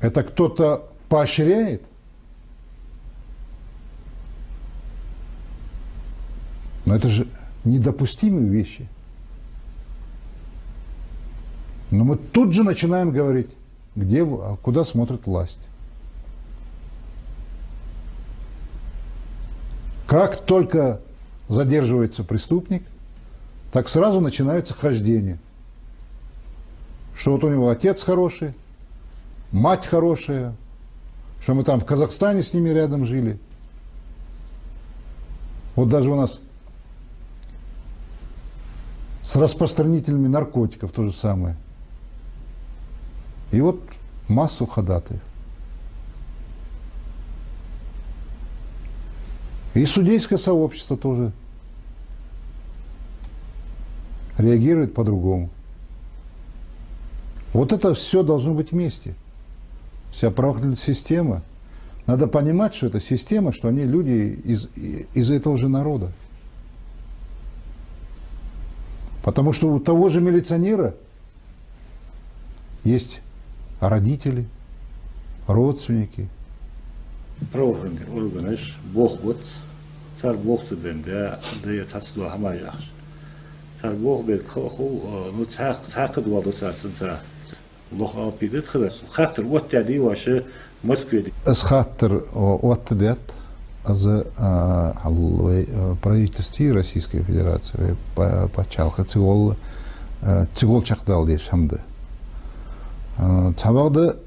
это кто-то поощряет. Но это же недопустимые вещи. Но мы тут же начинаем говорить, куда смотрит власть. Как только задерживается преступник, так сразу начинаются хождения. Что вот у него отец хороший, мать хорошая, что мы там в Казахстане с ними рядом жили. Вот даже у нас с распространителями наркотиков то же самое. И вот массу ходатаев. И судейское сообщество тоже реагирует по-другому. Вот это все должно быть вместе. Вся правоохранительная система. Надо понимать, что это система, что они люди из этого же народа. Потому что у того же милиционера есть родители, родственники. Правоохранитель органыш бог вот цар бог бенде да цацло хамаяш. Цар бог бет хоху ну цакд валу цацнца лох алпидет хлас хатер вот тади ваше Москве. Хатер вот дет за правительстве Российской Федерации почалха цигол чахдал деш хамды. Цабагда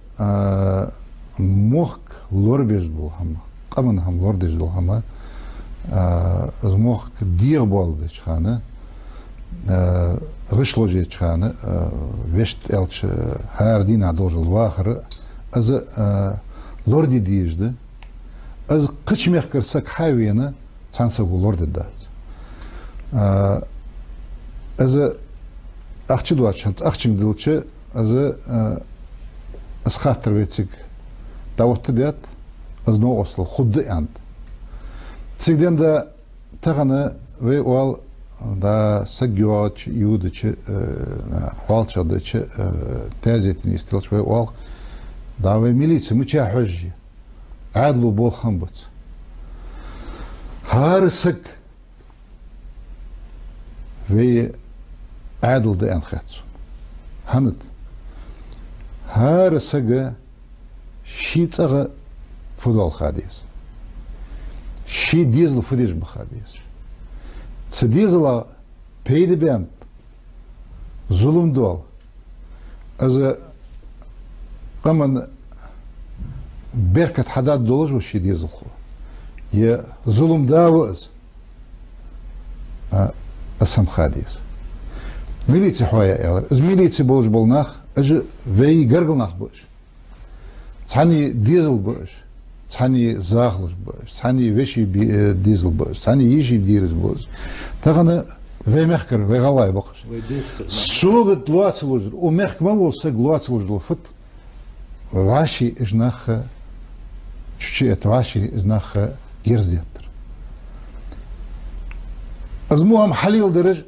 мох лорбеш был хама, каман хам лордеш был хама, мох дир был беш хана, вышло чхана, вешт элч хардина должен вахр, аз лорди дижда, аз кычмех кырсак хайвена, цансагу лорди дат. Аз ахчи дуачан, ахчин дилче, аз хатер ветик давот дят, аз но осло худды ант. Цигден да тагана ве уал да сагюач юдыче хуалчадыче тазетин истилч ве уал да ве милиция мыча хожжи адлу бол хамбац. Харсак ве адл да анхатсу. Ханат Харсага шицага фудал хадис. Ши дизл фудиш бахадис. Цдизла пейдебен зулум дол. Аз каман беркат хадад доложу ши дизл ху. Я зулум даваз асам хадис. Милиция хуая элар. Из милиции болж болнах. أجي في جرجل نخبش، ثاني ديزل بش، ثاني زاخلش بش، ثاني وشي ديزل بش، ثاني يجي ديرز بش، تغنى في مخكر في غلاي بقش. سوق لوات لوجر، ومخك ما وصل لوات لوجر الفت، واشي إجناخ، شيء واشي إجناخ جيرز ديتر. أزموهم حليل درج،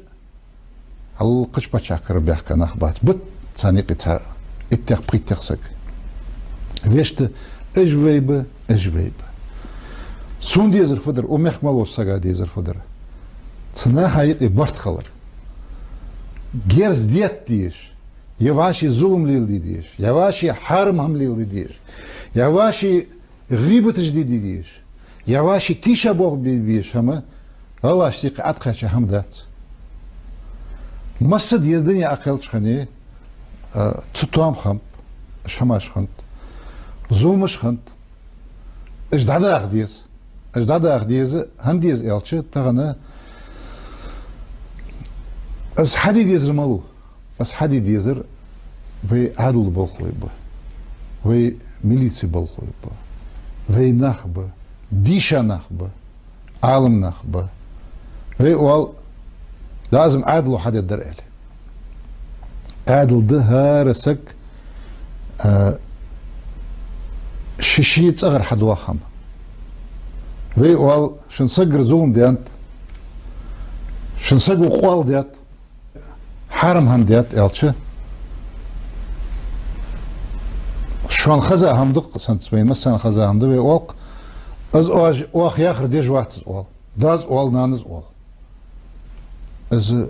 هل قش بتشكر بيحكي نخبات بت. Цаникица иттях приттяхсак. Веште эжвейба. Сун дезер фодер, умех малос сага дезер фодер. Цна хайк и барт халар. Герз дет тиш, يواشي ظلم ليل ديش يواشي حرم هم ليل ديش يواشي غيبة جديد ديش يواشي تيشا بوغ بيش هما الله اشتيق أتخش هم ذات مسد يدني أقل شخني تطوام خمب شماش خنت ظلمش خنت اجداد أخديز هنديز إلشة تغنى از حدي ديزر مالو از حدي ديزر في عدل بالخوي با في ميليسي بالخوي با في نخبة ديشا نخبة عالم نخبة في وال لازم عدل حد يدر إلي عدل ده هارسك ششيت أغر حد واخم في وال شنصقر ظلم ديانت شنصقر قوال ديات حرم هم ديات إلشة شون خزا هم دق سنتسبين مثلا خزا هم دبي وق از واخ ياخر ديج واتز أول داز أول نانز أول از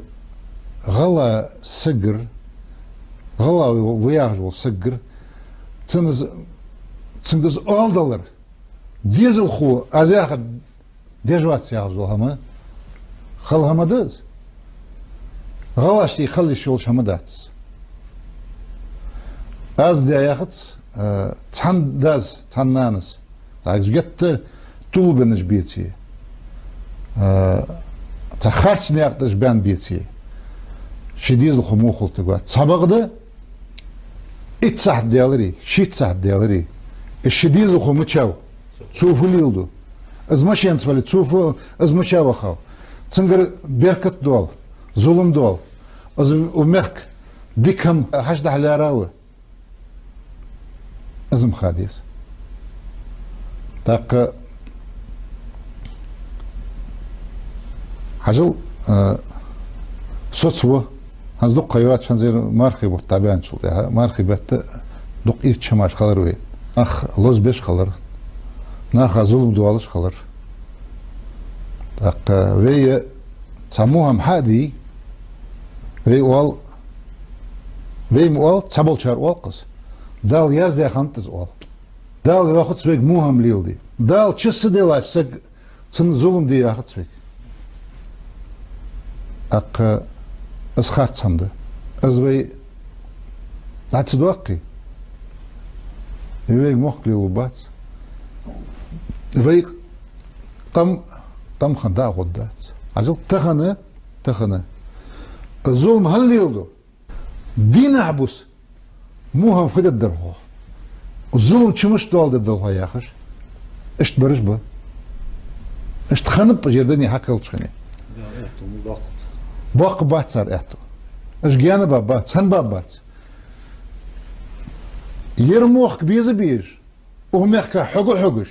غلا سجر غلا وياخر سجر تنز أول دولار ديزل خو از ياخر ديج واتز ياخر هما خل هما داز غواش يخلي الشغل شمدات از دي ياخت تحن داز تحن نانس تعيش جت طول بنش بيتي تخرج نياقتش بان بيتي شديز الخموخل تقول سبق ده اتسح ديالري شيت سح ديالري الشديز الخموتشاو تشوفوا ليلدو از ماشي انتبالي تشوفوا از مشاو خاو تنقر بيركت دول ظلم دول از ومخك ديكهم حشد على راوي ازم خاديس تاق حجل صوتسو هز دق قيوات شنزير مارخي بطابان شلتها مارخي بات دق إيش شماش خلر وين أخ لوز بيش خلر ناخ ظلم دوالش خلر تاق وي سموها محادي وي وال تبل شار والقص دال يازدي خانتز وال دال ياخد سويق موهم ليلدي دال تشس ديلاش سق سن ظلم دي ياخد سويق أق أسخرت سمده أزوي أتصدقي يبيك مخلي وبات يبيك طم خدا غدات عجل تخنه الظلم هل يلدو دين عبوس موهم فيد الدرهو الظلم تشمش دول الدرهو يا أخش اشت برش با اشت خنب جردني حقل تشخني باق بات صار احتو اش جانا بابات سن بابات يرموخ بيز بيج ومخك حقوش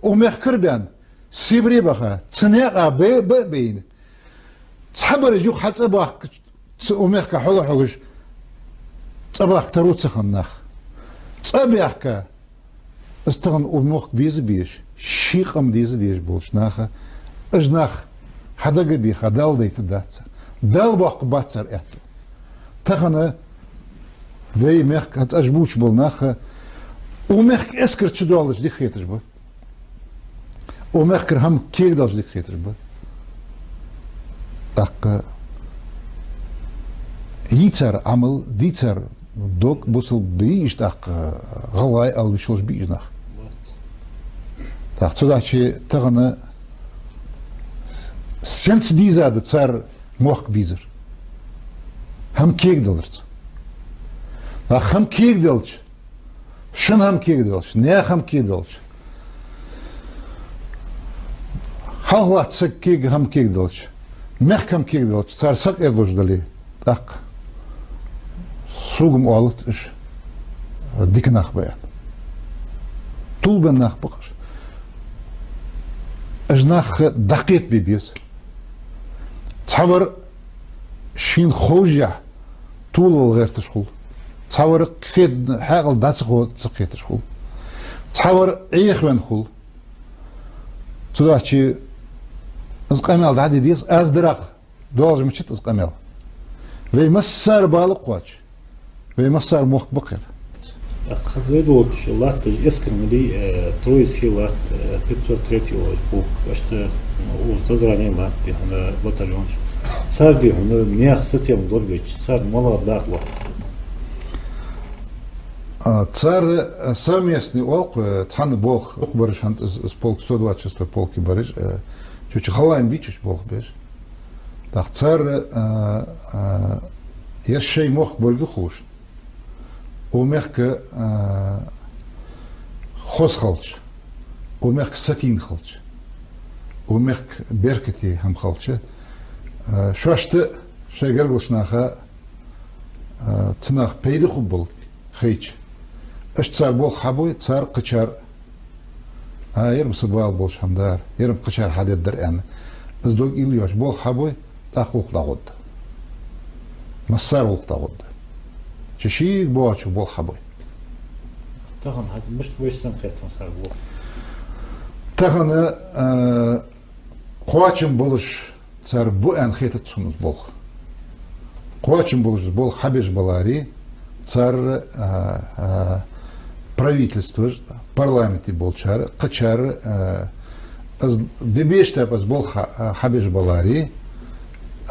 ومخ كربان سيبري بخا تسنيقا بين تحبر يجوك حتى باخ ومخك حقوش تباخ تروت سخنخ تباخك استغن ومخ بيز بيج شيقم ديز بولش ناخه اجناخ حدا قبي خدال ديت داتسا دال باق باتسر اتو تخنا في مخك هتأجبوش بالناخ ومخك اسكر تشدولش دي خيتش با ومخك هم كيك دالش دي خيتش با اق يتر عمل ديتر دوك بوصل بيش تاق غواي او بيشوش بيش ناخ تاق تسوداچي تغنا سنس ديزا ده صار موخ بيزر هم كيك دلرت هم كيك دلش شن هم كيك دلش نيا هم كيك دلش هلا تسك كيك هم كيك دلش مخ هم كيك دلش صار سق ادوش دلي اق سوغم اولت اش ديك ناخ بيان طول بناخ بقش اجناخ دقيق بيبيس تصور شين خوجة طول الغير تشغل تصور قيد حاجة داتسخو تسقي تشغل تصور ايخ وين خل تداشي از قمال دادي ديس از دراق دوج مشيت از قمال Ve masar balık kaç. Ve masar muhk bakır. Хазведович лат искренне троицкий лат 503 полк что утазрание лат на батальон. Сарди не сетем горбеч, сар молодак лат. Цар совместный олк, цан болх, барышант из полк 126 полки барыш, чуть халаем бичуч болх беш. Так цар ершей мох бөлгü хуш. Умехка хос халч, умехка сатин халч, умехка беркети хам халчы. Шашты шегерглшнаха цнах пейді хуб бол хейч. Эш цар бол хабой, цар қычар. Ерім сыбал бол шамдар, ерім қычар хадеддер ән. Издог илюш бол хабой, тақ ұлықтағыд. Массар ұлықтағыд. Чешик боачу бол хабой. Таган хаз мышт бойсан хетон сар бол. Тағаны қуачым болыш цар бу ән хетет суныз бол. Қуачым болыш бол хабеш балари, цар правительство, парламенті бол чар, қычар, бебештеп аз бол хабеш балари,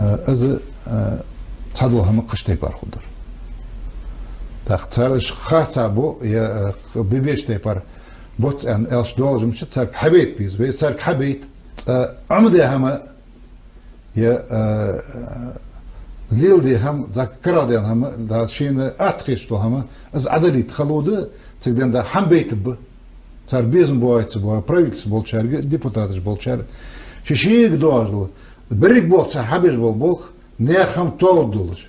аз цадылғамы қыштай бар худар. Так цар харца бу я бебештэй пар боц ан элш должимчи цар хабейт биз ве цар хабейт амде хама я лилди хам закраден хама да шин атхиш то хама аз адалит халуды цигден да хамбейт бу цар безм бойц бо правительство болчарга депутаты болчар шишиг дожл берик бол цар хабеш бол не хам толдулыш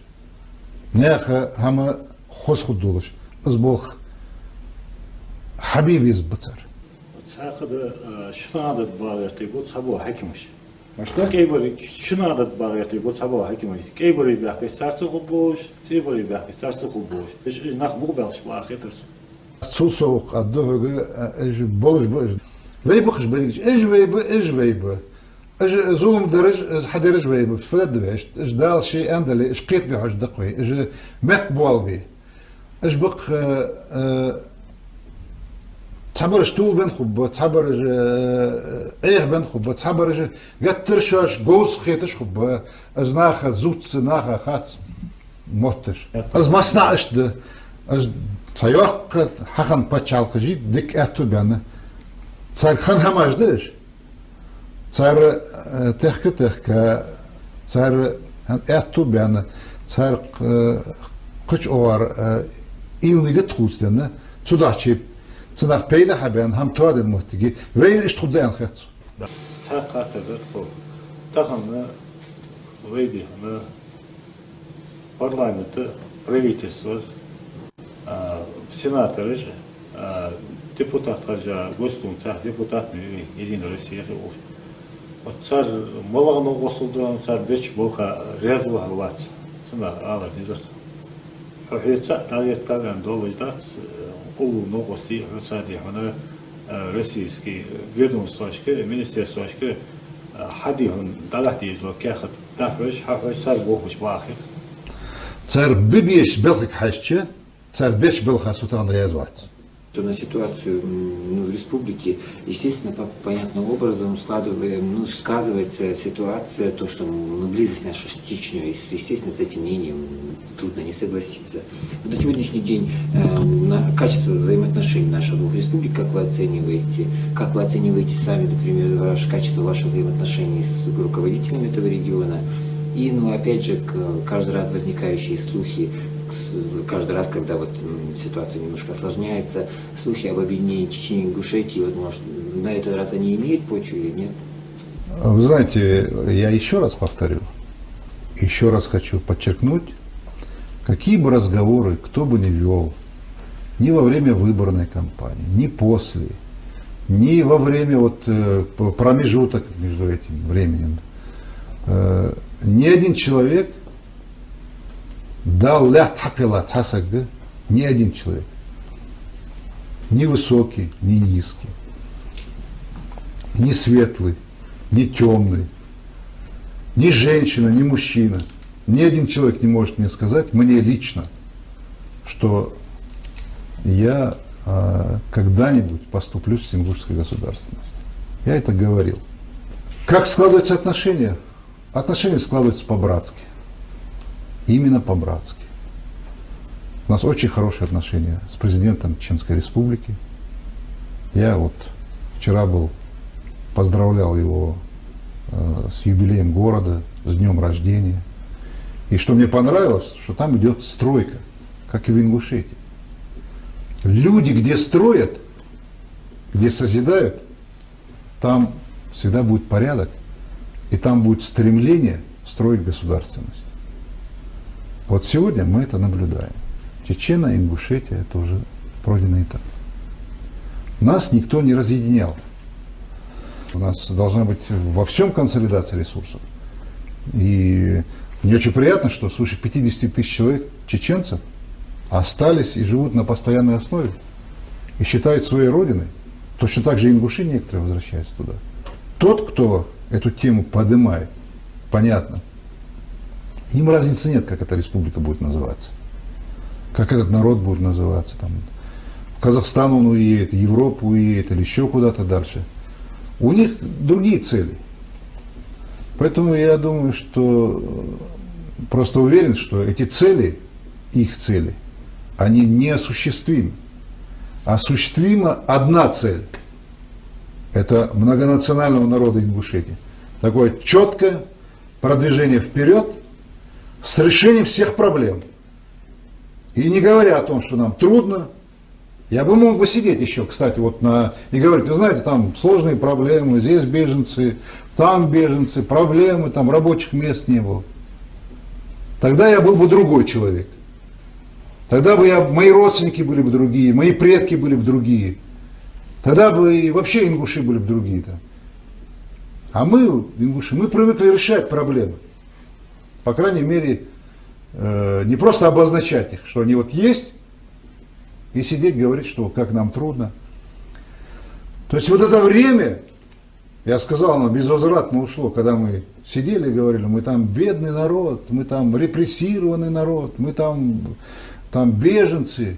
не хама خوش خود دولش از بخ حبیبی از بتر. ساخد شنادت باغرتی بود سبوا حکمش. ماشته؟ کی بری شنادت باغرتی بود سبوا حکمش. کی بری بیاکی سرچ خوب باش، تی بری بیاکی سرچ خوب باش. اش نخ مقبلش باخی ترس. سوسوق الدهوج اج بولش باش. وی بخش بریج اج وی با. اج زوم درج از حدرج وی با. فلاد بیش. اج دال شيء اندلی اج قيت بحج دقوي. اج مقبول بی. اش بق تعبرش طول بن خوب تعبرش ايه بن خوب تعبرش قترشاش جوز خيتش خوب از ناخ زوت ناخ خات موتش از مصنعش ده از تيوق حقن بتشال قجي دك اتو بيانا صار خن هماش دش صار تحك صار اتو بيانا صار قش اور İlniğe tuğuslarını çudahçı sınak peyde haben ham tuadın muhtigi ve iş tuğdayan xet. Ta katırdı bu. Tağını veydi hana парламенты правительство сенаторы депутаттар госдумада депутатны Единой России вот цар малағына қосылды цар беч болха резвого лац сына ала дизерт Хеца тариеттарен долойдат улу новости хецади хана российский ведомствошки министерствошки хадихун далахти зо кахат дахвеш хавеш сар бохуш бахит Цар бибеш белхик хашче цар беш белха сутан резват. На ситуацию в республике, естественно, понятным образом сказывается ситуация, то, что близость наша с Чечней, естественно, с этим мнением трудно не согласиться. На сегодняшний день качество взаимоотношений наших двух республик, как вы оцениваете сами, например, качество ваших взаимоотношений с руководителями этого региона, и, опять же, каждый раз возникающие слухи, каждый раз, когда вот ситуация немножко осложняется, слухи об объединении Чечни и Ингушетии, вот, может, на этот раз они имеют почву или нет? Вы знаете, я еще раз повторю, еще раз хочу подчеркнуть, какие бы разговоры кто бы ни вел, ни во время выборной кампании, ни после, ни во время промежуток между этим временем, ни один человек дал лят хакила цасагы, ни один человек, ни высокий, ни низкий, ни светлый, ни темный, ни женщина, ни мужчина, Ни один человек не может мне сказать, мне лично, что я когда-нибудь поступлю с ингушской государственностью. Я это говорил. Как складываются отношения? Отношения складываются по-братски. Именно по-братски. У нас очень хорошие отношения с президентом Чеченской Республики. Я вот вчера поздравлял его с юбилеем города, с днем рождения. И что мне понравилось, что там идет стройка, как и в Ингушетии. Люди, где строят, где созидают, там всегда будет порядок, и там будет стремление строить государственность. Вот сегодня мы это наблюдаем. Чечена, Ингушетия, это уже пройденный этап. Нас никто не разъединял. У нас должна быть во всем консолидация ресурсов. И мне очень приятно, что свыше 50 тысяч человек, чеченцев, остались и живут на постоянной основе. И считают своей родиной. Точно так же и ингуши некоторые возвращаются туда. Тот, кто эту тему поднимает, понятно, им разницы нет, как эта республика будет называться. Как этот народ будет называться. Там, в Казахстан он уедет, в Европу уедет или еще куда-то дальше. У них другие цели. Поэтому я думаю, что просто уверен, что эти цели, их цели, они неосуществимы. Осуществима одна цель. Это многонационального народа Ингушетии. Такое четкое продвижение вперед с решением всех проблем. И не говоря о том, что нам трудно. Я бы мог бы сидеть еще, кстати, и говорить, вы знаете, там сложные проблемы, здесь беженцы, там беженцы, проблемы, там рабочих мест не было. Тогда я был бы другой человек. Тогда бы мои родственники были бы другие, мои предки были бы другие. Тогда бы и вообще ингуши были бы другие. Там. А мы, ингуши, мы привыкли решать проблемы. По крайней мере, не просто обозначать их, что они вот есть, и сидеть говорить, что как нам трудно. То есть вот это время, я сказал, оно безвозвратно ушло, когда мы сидели и говорили, мы там бедный народ, мы там репрессированный народ, мы там беженцы.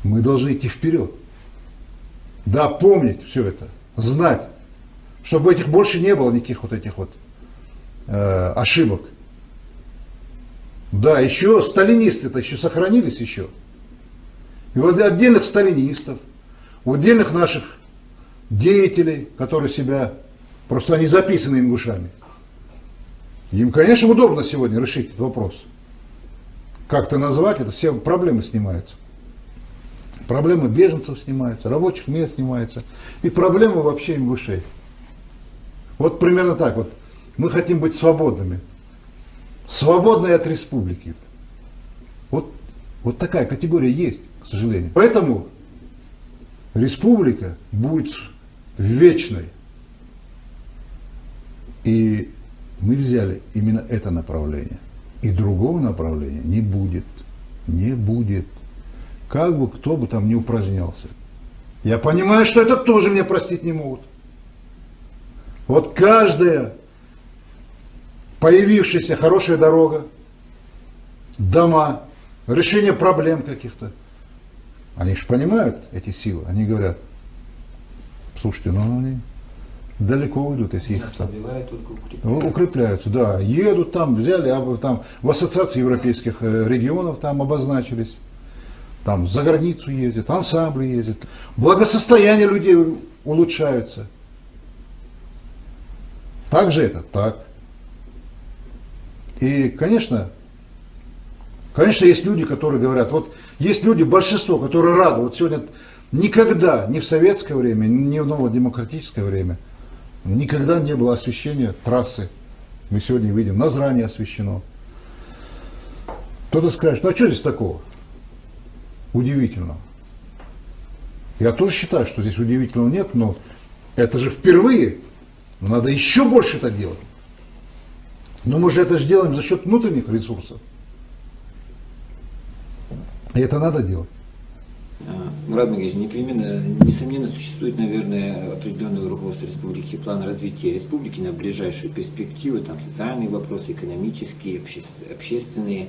Мы должны идти вперед. Да, помнить все это, знать, чтобы этих больше не было никаких вот этих вот ошибок. Да, еще сталинисты-то еще сохранились еще. И вот отдельных сталинистов, у отдельных наших деятелей, которые себя, просто они записаны ингушами. Им, конечно, удобно сегодня решить этот вопрос. Как-то назвать, это все проблемы снимаются. Проблемы беженцев снимаются, рабочих мест снимаются. И проблемы вообще ингушей. Вот примерно так вот. Мы хотим быть свободными. Свободные от республики. Вот такая категория есть, к сожалению. Поэтому республика будет вечной. И мы взяли именно это направление. И другого направления не будет. Не будет. Как бы кто бы там ни упражнялся. Я понимаю, что это тоже мне простить не могут. Вот каждая появившаяся хорошая дорога, дома, решение проблем каких-то, они же понимают эти силы. Они говорят, слушайте, они далеко уйдут, если их там укрепляются, да, едут там, взяли, там в ассоциации европейских регионов там обозначились, там за границу ездят, ансамбли ездят, благосостояние людей улучшаются. Так же это? Так. И, конечно, есть люди, которые говорят, вот есть люди, большинство, которые рады, вот сегодня никогда, ни в советское время, ни в новодемократическое время, никогда не было освещения трассы. Мы сегодня видим, Назрани освещено. Кто-то скажет, а что здесь такого удивительного? Я тоже считаю, что здесь удивительного нет, но это же впервые, надо еще больше это делать. Но мы же это же делаем за счет внутренних ресурсов. И это надо делать. Мурат Магомедович, непременно, несомненно, существует, наверное, определенный руководство республики, план развития республики на ближайшую перспективу, там социальные вопросы, экономические, общественные.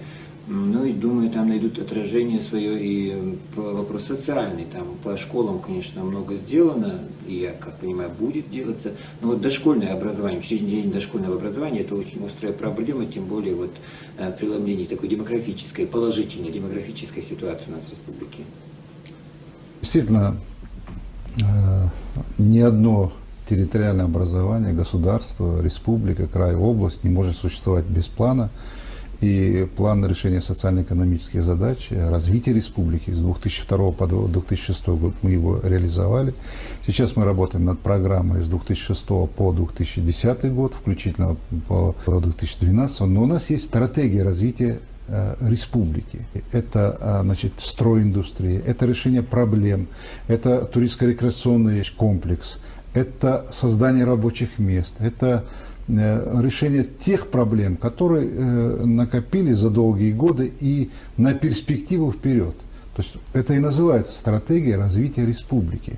Ну и думаю, там найдут отражение свое и вопрос социальный. Там по школам, конечно, много сделано, и, я как понимаю, будет делаться. Но вот дошкольное образование, учреждение дошкольного образования, это очень острая проблема, тем более вот преломление такой демографической, положительной демографической ситуации у нас в республике. Действительно, ни одно территориальное образование, государство, республика, край, область не может существовать без плана. И план решения социально-экономических задач, развития республики с 2002 по 2006 год мы его реализовали. Сейчас мы работаем над программой с 2006 по 2010 год, включительно по 2012. Но у нас есть стратегия развития республики. Это, значит, стройиндустрия, это решение проблем, это туристско-рекреационный комплекс, это создание рабочих мест, это решение тех проблем, которые накопились за долгие годы и на перспективу вперед. То есть это и называется стратегия развития республики.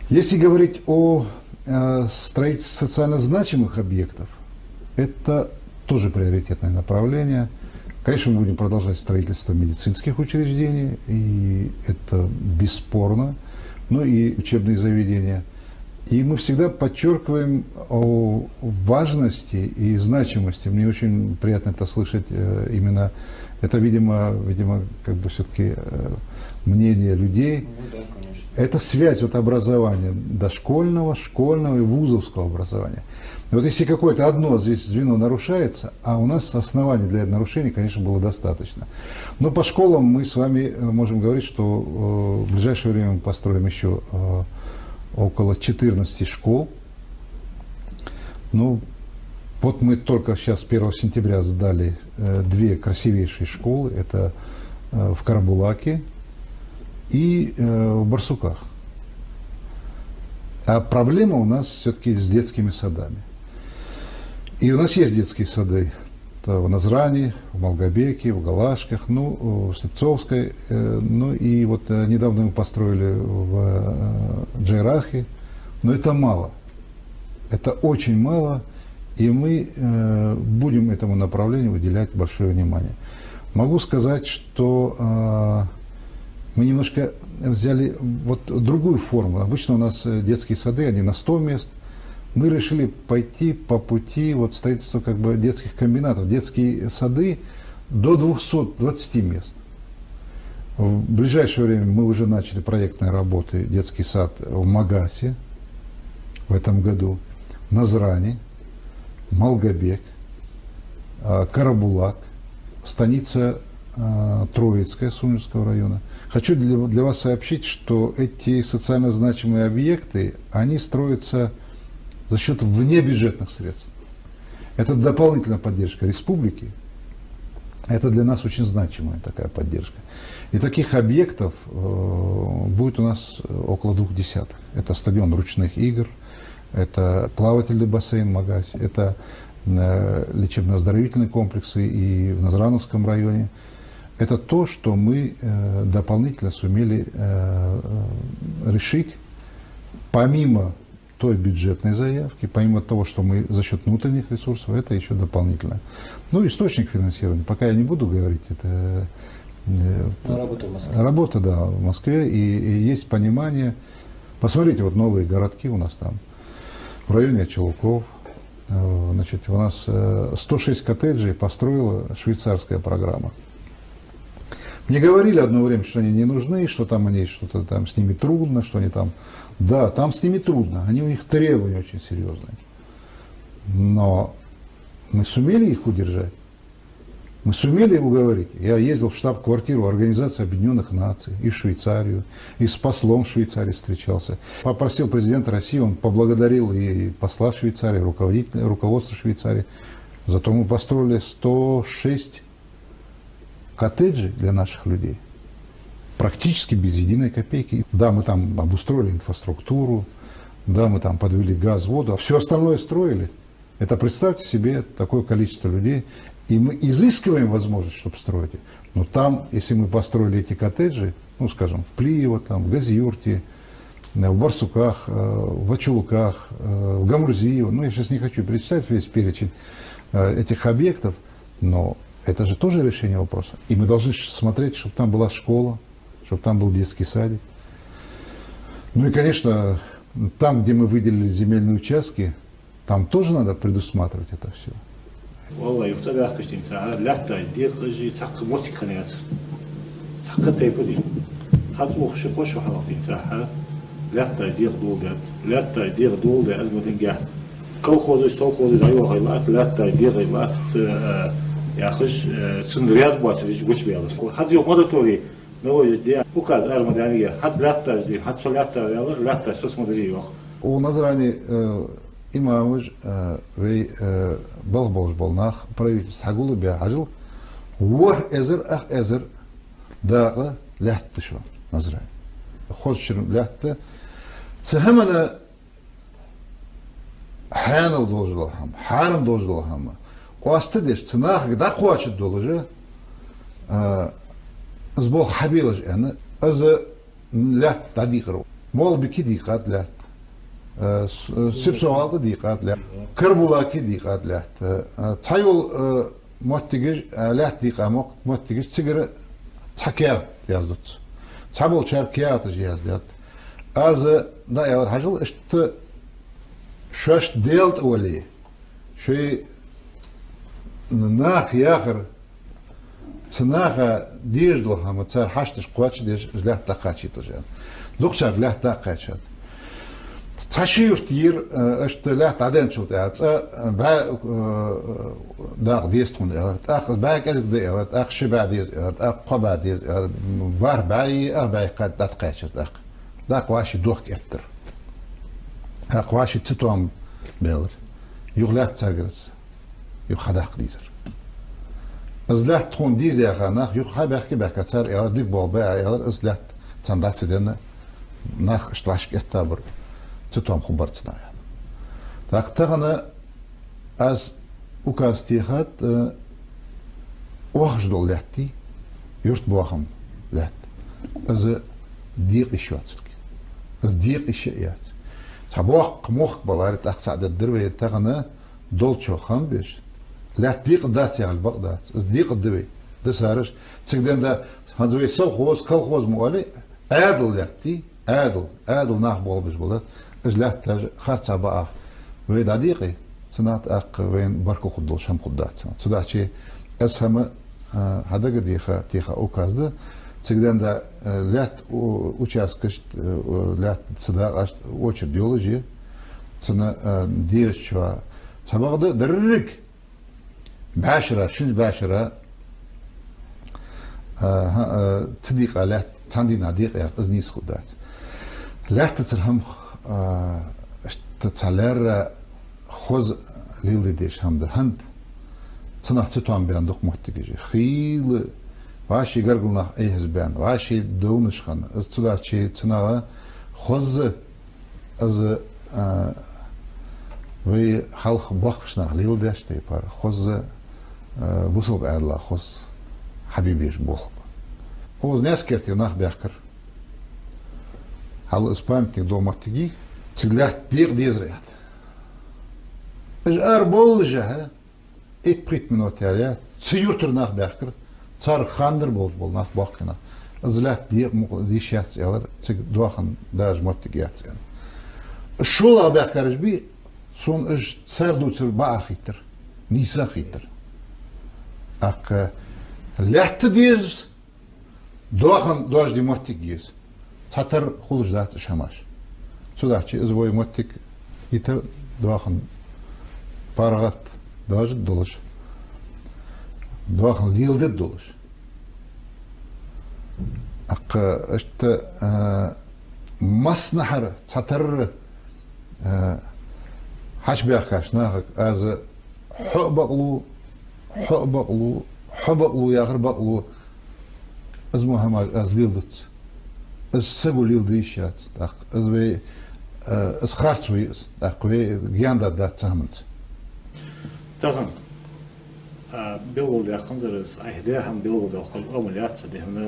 Если говорить о строительстве социально значимых объектов, это тоже приоритетное направление. Конечно, мы будем продолжать строительство медицинских учреждений, и это бесспорно, ну и учебные заведения. И мы всегда подчеркиваем о важности и значимости. Мне очень приятно это слышать именно. Это, видимо, как бы все-таки мнение людей. Ну, да, конечно. Это связь вот образования дошкольного, школьного и вузовского образования. И вот если какое-то одно здесь звено нарушается, а у нас оснований для нарушения, конечно, было достаточно. Но по школам мы с вами можем говорить, что в ближайшее время мы построим еще около 14 школ. Ну, вот мы только сейчас 1 сентября сдали две красивейшие школы. Это в Карабулаке и в Барсуках. А проблема у нас все-таки с детскими садами. И у нас есть детские сады в Назране, в Малгобеке, в Галашках, ну, в Слепцовской, ну и вот недавно мы построили в Джейрахе, но это мало, это очень мало, и мы будем этому направлению уделять большое внимание. Могу сказать, что мы немножко взяли вот другую форму. Обычно у нас детские сады, они на 100 мест. Мы решили пойти по пути вот строительства как бы детских комбинатов, детские сады до 220 мест. В ближайшее время мы уже начали проектные работы, детский сад в Магасе в этом году, в Назране, Малгобек, Карабулак, станица Троицкая Сунжского района. Хочу для вас сообщить, что эти социально значимые объекты, они строятся за счет внебюджетных средств. Это дополнительная поддержка республики. Это для нас очень значимая такая поддержка. И таких объектов будет у нас около 20. Это стадион ручных игр, это плавательный бассейн в Магасе, это лечебно-оздоровительные комплексы и в Назрановском районе. Это то, что мы дополнительно сумели решить, помимо той бюджетной заявки, помимо того, что мы за счет внутренних ресурсов, это еще дополнительно. Ну, источник финансирования, пока я не буду говорить, это работа в Москве. Работа, да, в Москве, и есть понимание. Посмотрите, вот новые городки у нас там, в районе Челуков, значит, у нас 106 коттеджей построила швейцарская программа. Мне говорили одно время, что они не нужны, что там они что-то там с ними трудно, что они там. Да, там с ними трудно, у них требования очень серьезные. Но мы сумели их удержать. Мы сумели уговорить. Я ездил в штаб-квартиру Организации Объединенных Наций и в Швейцарию, и с послом в Швейцарии встречался. Попросил президента России, он поблагодарил и посла в Швейцарии, руководство Швейцарии. Зато мы построили 106 коттеджей для наших людей. Практически без единой копейки. Да, мы там обустроили инфраструктуру, да, мы там подвели газ, воду, а все остальное строили. Это представьте себе такое количество людей, и мы изыскиваем возможность, чтобы строить. Но там, если мы построили эти коттеджи, ну, скажем, в Плиево, там, в Газиюрте, в Барсуках, в Ачулках, в Гамурзиево, ну, я сейчас не хочу перечислять весь перечень этих объектов, но это же тоже решение вопроса. И мы должны смотреть, чтобы там была школа, чтобы там был детский садик. Ну и, конечно, там, где мы выделили земельные участки, там тоже надо предусматривать это все. والله يفترض أخشين ساعة لا تدير قجي تق موتك خنيات تق تيبلي هذا وخش خوش وحرقين ساعة لا تدير دولات لا تدير دولة المدنجة كل خوذ سو خوذ أيوة غيلات لا تدير غيلات يا خش سندريات بواتريج وش بيالس هذا يوم مرة توري نوي دي وكاد المدنية هذا لا تدير هذا لا تدير لا تدير سوس مدري وخ У Назрани имамыш вей был болнах правительство хагулы бе ажил вор эзер ах эзер дага лятты шо Назрани. Хочешь лятты цехамана ханал должлахам харам должлахам. Остадеш ценах да хочет должи сбол хабилаж эна аз лят тадикру мол бики дикат лят سبسوالد دقات له كربولاكي دقات له تايول موتيجش له دقة موتيجش تجر تحكيات يازدت تابل شركيات يازدت از دا يار هجل اشت شش ديلت اولي شيء ناخ ياخر سناخ ديجدو هم تصير حشتش قواتش ديج له تقاتشي تجان دوخشار له تقاتشات تشيرت ير اشتلات عدن شو تعرف با داق ديستون يارت أخ باك أزق ديارت أخ شبع ديز يارت أخ قبع ديز يارت بار باي أخ باي قد تقاشت أخ داق واشي دوخ كتر أخ واشي تتوام بيلر يغلات ترجرس يخدق ديزر أزلات تكون ديز يا خانخ يخ باك باك تسر يارت ديك بول باي يارت أزلات تندات سدنا ناخ اشتواش كتابر تتوام خبرتنا يعني. تاقتغنا از وكاستيخات وخش دول لحتي يرت بواخم لحت از ديق إشواتك از ديق إشيات تبواق موخ بلارت أقصد الدروي تغنا دول شو خم بيش لحت ديق داتي على البغداد از ديق الدوي ده سارش تقدر ده هنزوي سو خوز كل خوز مولي عادل لحتي عادل ناح بول بيش بولات اجلات خارطة بقى ويدا دقيقي سنات اق وين بركو خدول شم خدات سنات شيء اسهم هذا قد تيخا اوكازده تقدر ده لات участкаш لات صدا очер биология سنة ديش شوا سباقده درك بعشرة شنج بعشرة تصديق لات تندي ناديق يا ازنيس خدات لات تسرهم تتسالر خوز ليلي ديش هم ده هند صنع تتوان بيان دوخ محتاجي خيل واشي قرقلنا اي هزبان واشي دونش خان از تدا شي صنع خوز از وي خلق بخشنا ليل ديش تيبار خوز بوصل بعدلا خوز حبيبيش بوخ اوز ناس كرتي ناخ بيحكر هل اسبامتك دو محتاجي تقلعت ديق ديزريات الار بولجها ات بريت من وتاليات سيورتر ناخ بيحكر صار خاندر بولج بول ناخ باقنا ازلات ديق ديشات يالر تق دوخن داج محتاجيات يعني الشولا بيحكرش بي سون اج صار دوتر با خيتر نيسا خيتر اق لحت ديز دوخن دوج دي محتاجيز تاتر خلوج دات شماش سوداچي ازوي موتك يتر دواخن بارغات داج دولش دواخن ليلد دولش اق اشت مصنحر تاتر حش بيخاشنا از حبقلو ياغر بقلو از مهم از ليلدت از سبو ليلديشات از بي از خارتوي اقوي جاندا دات سامنت تغن بيلو يقن زرز أهداها هم بيلو يقن أمليات ده هنا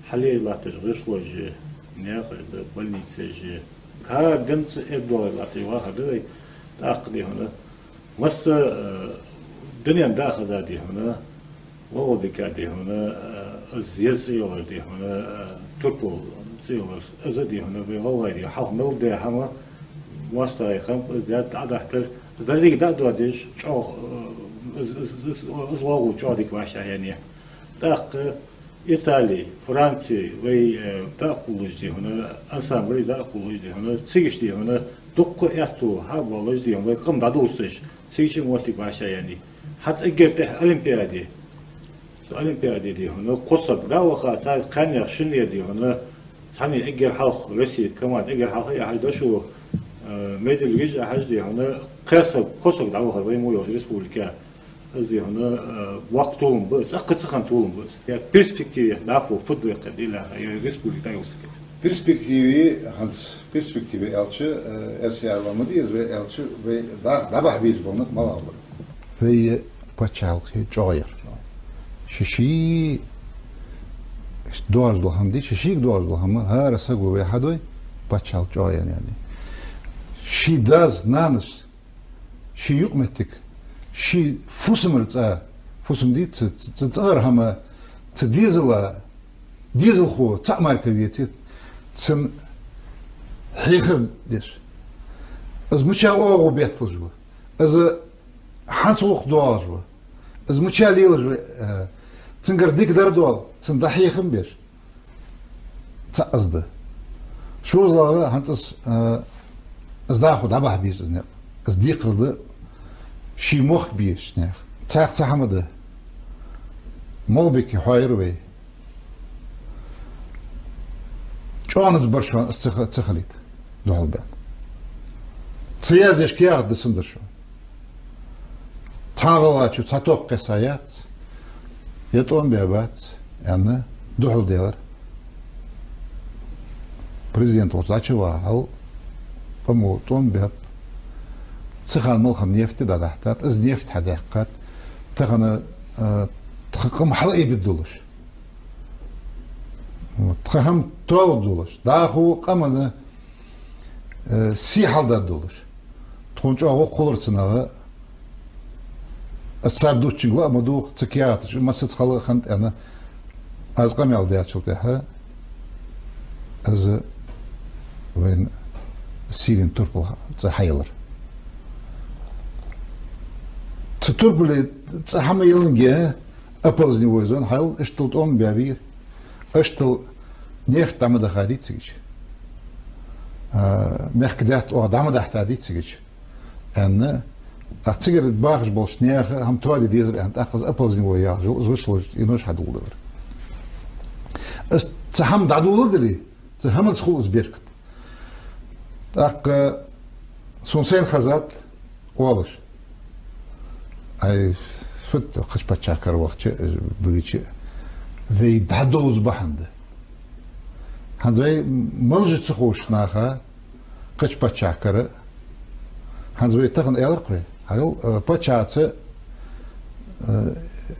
حلي لا تجغش وجه ناقد بولنيتج ها دنس إبدو لا تيواه ده تأقدي هنا بس الدنيا داخل ذاتي هنا وهو بكادي هنا الزيزي ولا دي هنا تربل زيولر أزدي هنا بيغوي حاول ملده هما واسطة يخم زيادة عدها ذلك ده دواديش شو أزواجه شو ديك واشة يعني تاق إيطالي فرنسي وي تاقولج دي هنا أنسامبري تاقولج دي هنا تسيش دي هنا دق يحتو هابولج دي هنا قم بعدوستش سيش موتيك واشة يعني حتى أجرت أولمبيادي أولمبيادي دي هنا قصة ده وخا صار خانية شنية دي هنا ثاني أجر حلق رسي كمان أجر حلق يا حد شو ميدل جيجا حاجة هنا قصة دعوة هذا مو يوجد ريسبوليكا زي هنا وقت طولهم بس أقد سخن طولهم بس يعني برسبكتيف دعوة فضل قديلة يعني ريسبوليكا يوسك Perspektivi, hans perspektivi elçi ersiyarlamı diyiz ve elçi ve daha bir bulmak mal alır. Ve paçalkı çoğayır. Şişi doğaz dolham değil, şişik doğaz dolhamı her sagu ve hadoy paçal çoğayır yani. Şi daz nanış, şi yukmettik, şi fusumur tsa, fusum değil, tsar hama, tsa dizel xo, tsa marka viyeti, sen heyker der. Az mucha oğu betlij bu. Az hansuluk doğaz bu. Az mucha liyoj bu. Sen gardik dar doğal. Sen dahiyim bir. Tsa azdı. Şu zlağı hantas az daha xud abah bir ne. Az dikirdi. Şi moh bir ne. Tsa hamadı. Molbeki hayır bey. Çoğunuz barşan sıxalit doğal ben. Tsiyaz eşkıya dısındır şu. Tağıla şu çatok qesayat. Yeton bebat yani doğal diyorlar. Prezident olsaçı var al. Ama ton beb. Sıxan malxan nefti da dahtat. Az neft hadaqqat. Tağını tıqım hal edid doluş. تخهم تول دولش داخو قمنا سي حالدا دولش تونچو او قولرسنا الساردوچيغلا مدو تسكيات مسات خلق خنت انا از قمل دي اشلتها از وين سيلين توربل تحيلر توربل تحمل يلنجه ابوزني وزن حيل اشتلت ام بابي اشتل نفط دام دخاديت سيج مخكدات او دام دحتاديت سيج ان اتسيجر باغش بولشنيغ هم تولي ديزر انت اخذ ابلز نيو يا زوشلوج ينوش حدولدر اس تهم دادولدري تهم سخولز بيركت اق سونسين خزات والش اي فت خش باتشاكر وقت بيجي ve dadoz bahande. Hanzvey malcı çıkış naha kaç paçakları. Hanzvey takın eğer kure. Hayal paçatı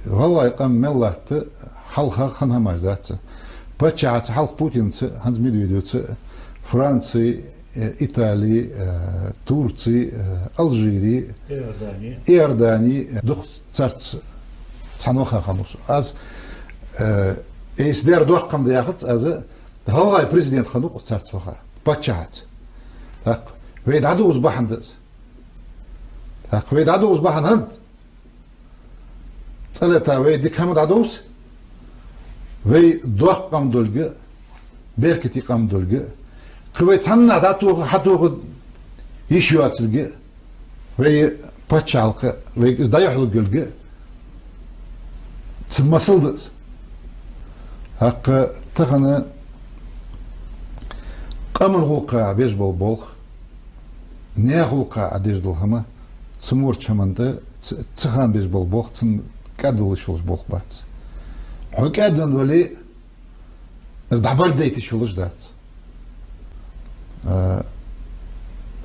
vallahi qam mellattı halka xanamajdatı. Paçatı halk Putin'si Hans Medvedev'si Fransa, İtalya, Türkiye, Alжири, İordani, duh çart sanoxa xamus. Az эсдер доққам дияхат азы халай президент хануқ царцваха бачаат так ведаду узбахандыз так ведаду узбаханан цалата веди камададус вей доққам дөлгө беркети қам дөлгө кыве цанна дату хату ишуатсылгы вей пачалқы вей даяхлы гөлгө цмасылдыз حق تغنى قمر غلقا بيج بالبولخ نيا غلقا عديج دلهما تسمور تشمنده تخان بيج بالبولخ تن كادول شولش بولخ بات حق ادن ولي از دعبر ديتي شولش دات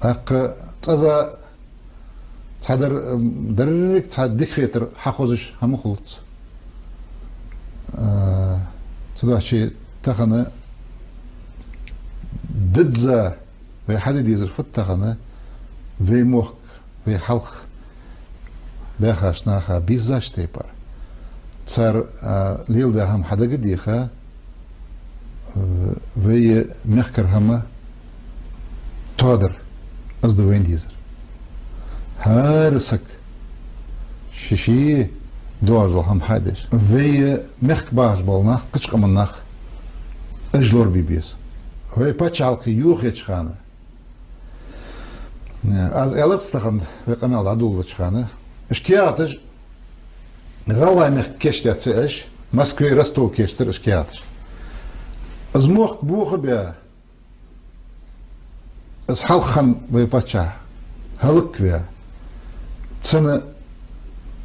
حق تزا تحضر درك تصدق خيتر حقوزش هم خلص تدا شيء تخنا ددزا في حد يزر فتخنا في موك في حلق بخاش ناخا بيزاش تيبر صار ليل ده هم حدا قديخا في مخكر هم تقدر قصد وين ديزر هارسك شيشي دوازل هم حدش في مخك باش بالناخ قشق مناخ اجلور بيبيس في باتشالقي يوخي تشخانه از الاب استخن في قمال عدول تشخانه اشكياتج غلا مخ كشتات سيش مسكوي رستو كشتر اشكياتج از موخ بوخ بيا از حلخن في باتشا هلك بيا سنة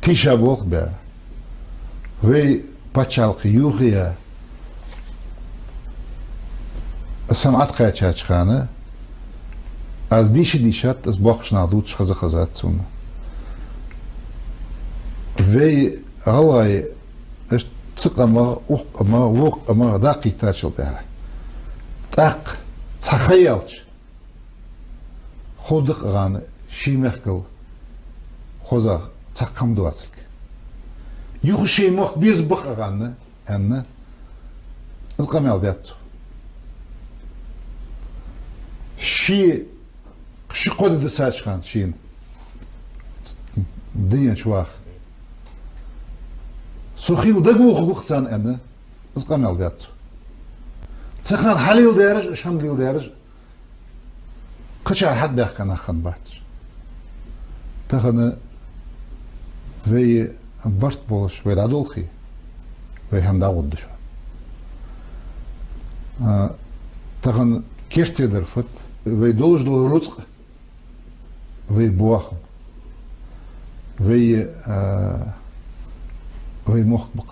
تيشا بوخ بيا في باتشالقي يوخيا السمعات قايتشا تشخانه از ديشات از باخش نادوت شخزا خزات سونا في غلاي اش تسقى ما وق ما وق ما داقي تاشل ده تاق تخيلش خودق غان شي مخكل خوزا تقم دواتك يوخ شي مخ بيزبق غان ان القمال دياتو شي قد دساش خان شين الدنيا شواخ سخيل دقوخ بوختان انا ازقامل دياتو تسخان حليل دارج اشهم ليل دارج قشعر حد بيخ كان اخن باتش تخن في برت بولش في العدولخي في هم داود دشو تخن كيرتي درفت في دولج دول رزق في بواخم في مخبق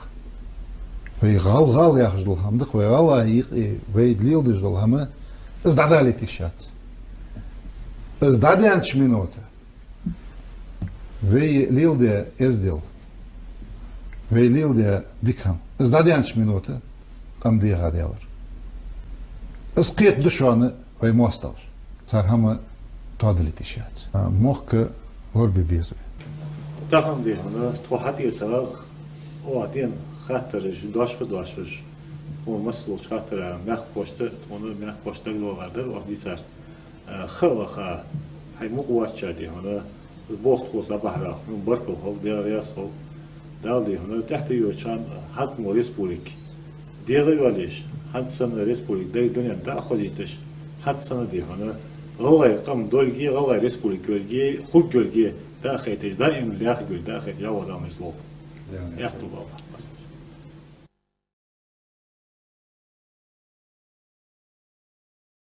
في غال ياخذ دولهم دق في غال يقي في دليل دج دولهم ازداد على تيشات ازداد انش منوته في ليل ده ازدل في ليل ده ديكهم ازداد انش منوته ام دي هذيلر اسقيت دشانه في موستاش صار هم تعدل تيشات مخك غربي بيزوي تاخم دي هنا توحتي سوا وعدين خاطر دوش بدوش ومسلوش خاطر مخ بوشت تمنو مخ بوشت لو غادر وفدي صار خلخا هاي مقوات شادي هنا البوخت خوص بحرا من بركل هو دير رياس هو دالدي هنا تحت يوشان حد مو ريسبوليك دير وليش حد سنة ريسبوليك داي الدنيا دا خديتش حد سنة دي هنا غلاي قام دولجي غلاي ريسبوليك جولجي خود جولجي دا خيتش دا إن لاخ جول دا خيت يا ودا مسلوب يحتو بابا